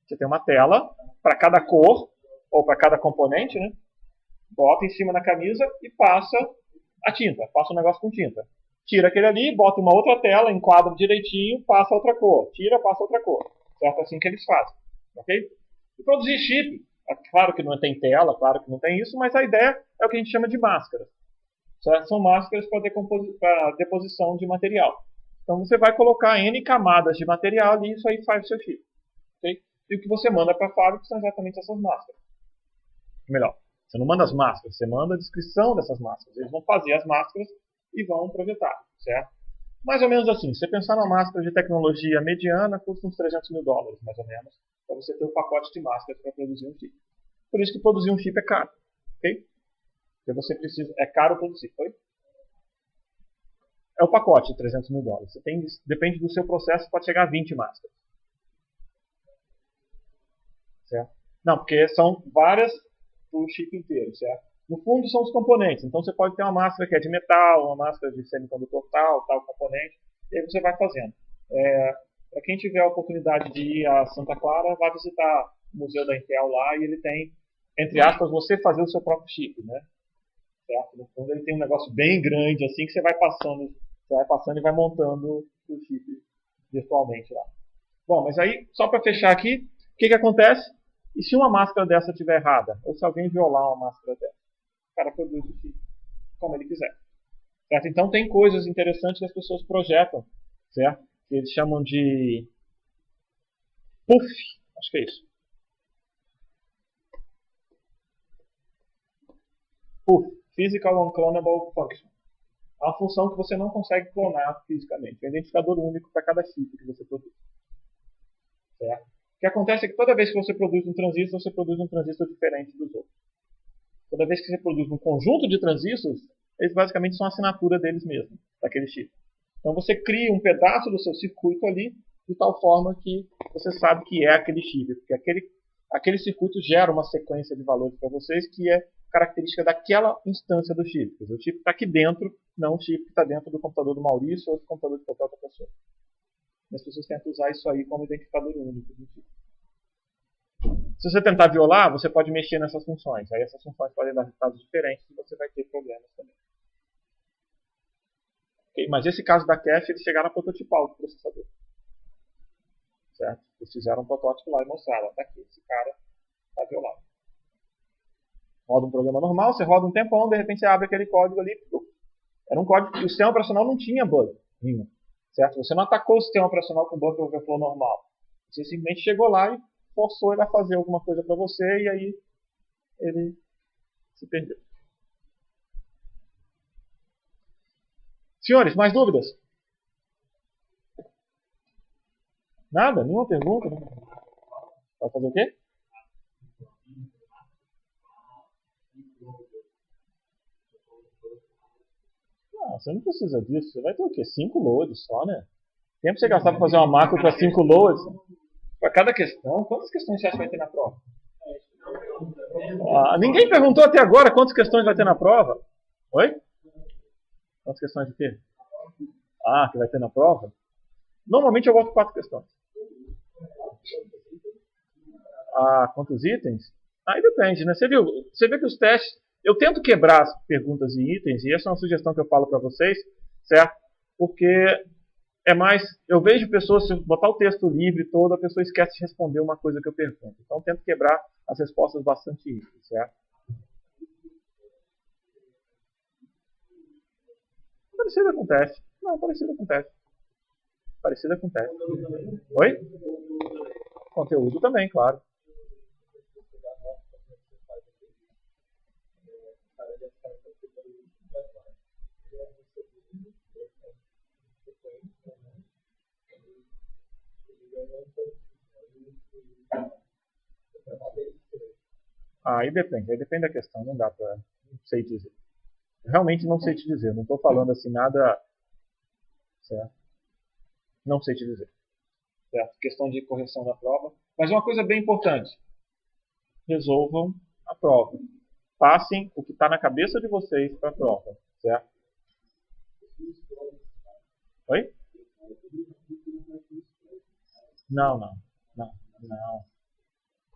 Você tem uma tela para cada cor, ou para cada componente, né? Bota em cima da camisa e passa a tinta, passa um negócio com tinta. Tira aquele ali, bota uma outra tela, enquadra direitinho, passa outra cor. Tira, passa outra cor. Certo? É assim que eles fazem. Ok? E produzir chip, claro que não tem tela, claro que não tem isso, mas a ideia é o que a gente chama de máscaras. Certo? São máscaras para deposição de material. Então você vai colocar N camadas de material ali e isso aí faz o seu chip. Okay? E o que você manda para a fábrica são exatamente essas máscaras. Melhor, você não manda as máscaras, você manda a descrição dessas máscaras. Eles vão fazer as máscaras e vão projetar, certo? Mais ou menos assim, se você pensar numa máscara de tecnologia mediana, custa uns $300 mil, mais ou menos, para você ter um pacote de máscaras para produzir um chip. Por isso que produzir um chip é caro, ok? Porque você precisa, é caro produzir, foi? É o pacote de $300 mil. Você tem, depende do seu processo, pode chegar a 20 máscaras. Certo? Não, porque são várias do chip inteiro, certo? No fundo são os componentes. Então você pode ter uma máscara que é de metal, uma máscara de semicondutor tal componente, e aí você vai fazendo. Para quem tiver a oportunidade de ir a Santa Clara, vai visitar o museu da Intel lá e ele tem, entre aspas, você fazer o seu próprio chip, né? Certo? No fundo ele tem um negócio bem grande assim que você vai passando e vai montando o chip virtualmente lá. Bom, mas aí, só para fechar aqui, o que acontece? E se uma máscara dessa estiver errada? Ou se alguém violar uma máscara dessa? O cara produz o chip como ele quiser. Certo? Então tem coisas interessantes que as pessoas projetam, certo? Que eles chamam de PUF, acho que é isso. PUF, Physical Unclonable Function. É uma função que você não consegue clonar fisicamente. É um identificador único para cada chip que você produz. Certo? O que acontece é que toda vez que você produz um transistor, você produz um transistor diferente dos outros. Toda vez que você produz um conjunto de transistores, eles basicamente são a assinatura deles mesmos, daquele chip. Então você cria um pedaço do seu circuito ali, de tal forma que você sabe que é aquele chip. Porque aquele circuito gera uma sequência de valores para vocês que é característica daquela instância do chip. Quer dizer, o chip está aqui dentro, não o chip que está dentro do computador do Maurício ou do computador de qualquer outra pessoa. E as pessoas tentam usar isso aí como identificador único do chip. Se você tentar violar, você pode mexer nessas funções. Aí essas funções podem dar resultados diferentes e você vai ter problemas também. Okay? Mas esse caso da cache, eles chegaram a prototipar o processador. Certo? Eles fizeram um protótipo lá e mostraram. Está aqui, esse cara está violado. Roda um programa normal, você roda um tempão, de repente você abre aquele código ali. Era um código que o sistema operacional não tinha bug nenhum. Certo? Você não atacou o sistema operacional com bug overflow normal. Você simplesmente chegou lá e forçou ele a fazer alguma coisa para você e aí ele se perdeu. Senhores, mais dúvidas? Nada? Nenhuma pergunta? Vai fazer o quê? Não, você não precisa disso. Você vai ter o quê? 5 loads só, né? Tempo pra você gastar para fazer uma macro para 5 loads. Para cada questão, quantas questões você acha que vai ter na prova? Ninguém perguntou até agora quantas questões vai ter na prova. Oi? Quantas questões de quê? Que vai ter na prova? Normalmente eu boto 4 questões. Quantos itens? Aí depende, né? Você vê que os testes... Eu tento quebrar as perguntas em itens, e essa é uma sugestão que eu falo para vocês, certo? Porque é mais... Eu vejo pessoas, se botar o texto livre todo, a pessoa esquece de responder uma coisa que eu pergunto. Então eu tento quebrar as respostas bastante itens, certo? Parecido acontece. Não, parecido acontece. Parecido acontece. Oi? Conteúdo também, claro. Aí depende da questão, não dá pra... Não sei dizer. Realmente não sei te dizer, não estou falando assim nada... Certo? Não sei te dizer. Certo? Questão de correção da prova. Mas uma coisa bem importante. Resolvam a prova. Passem o que está na cabeça de vocês para a prova. Certo? Oi? Não.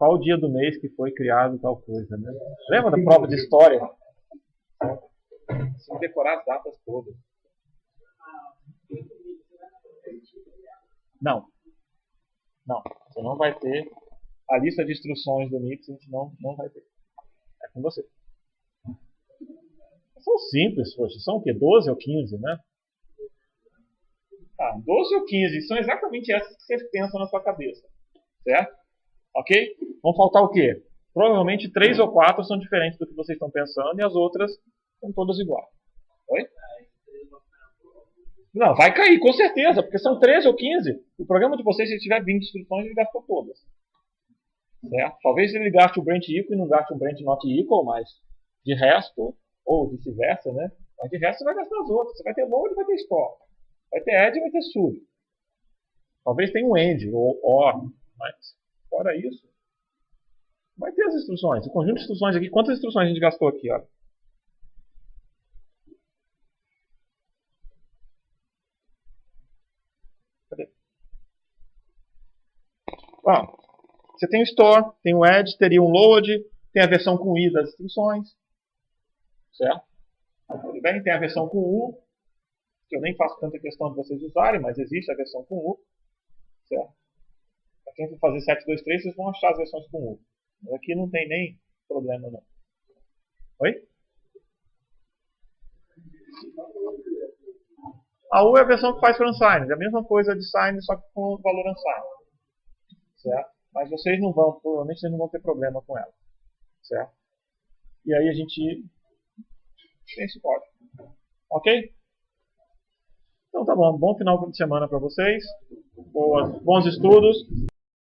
qual o dia do mês que foi criado tal coisa, né? Lembra da prova de história? Você decorar as datas todas. Não. Não. Você não vai ter a lista de instruções do NIPS, a gente não vai ter. É com você. São simples, poxa. São o quê? 12 ou 15, né? 12 ou 15. São exatamente essas que você pensa na sua cabeça. Certo? Ok? Vão faltar o quê? Provavelmente 3 ou 4 são diferentes do que vocês estão pensando e as outras são todas iguais. Oi? Não, vai cair, com certeza, porque são 13 ou 15. O programa de vocês, se tiver 20 instruções, ele gastou todas. Certo? Talvez ele gaste o branch equal e não gaste o branch not equal, mas de resto, ou vice-versa, né? Mas de resto você vai gastar as outras. Você vai ter load e vai ter store. Vai ter add e vai ter sub. Talvez tenha um end ou or, mas fora isso, vai ter as instruções. O conjunto de instruções aqui, quantas instruções a gente gastou aqui? Ó? Cadê? Você tem o store, tem o add, teria um load, tem a versão com i das instruções, certo? Tudo bem? Tem a versão com u, que eu nem faço tanta questão de vocês usarem, mas existe a versão com u, certo? Para quem for fazer 723, vocês vão achar as versões com u. Mas aqui não tem nem problema não. Oi? A U é a versão que faz for unsigned, é a mesma coisa de sign, só que com o valor unsigned. Certo? Mas vocês não vão, provavelmente vocês não vão ter problema com ela. Certo? E aí a gente tem esse código. Ok? Então tá bom, bom final de semana para vocês. Bons estudos.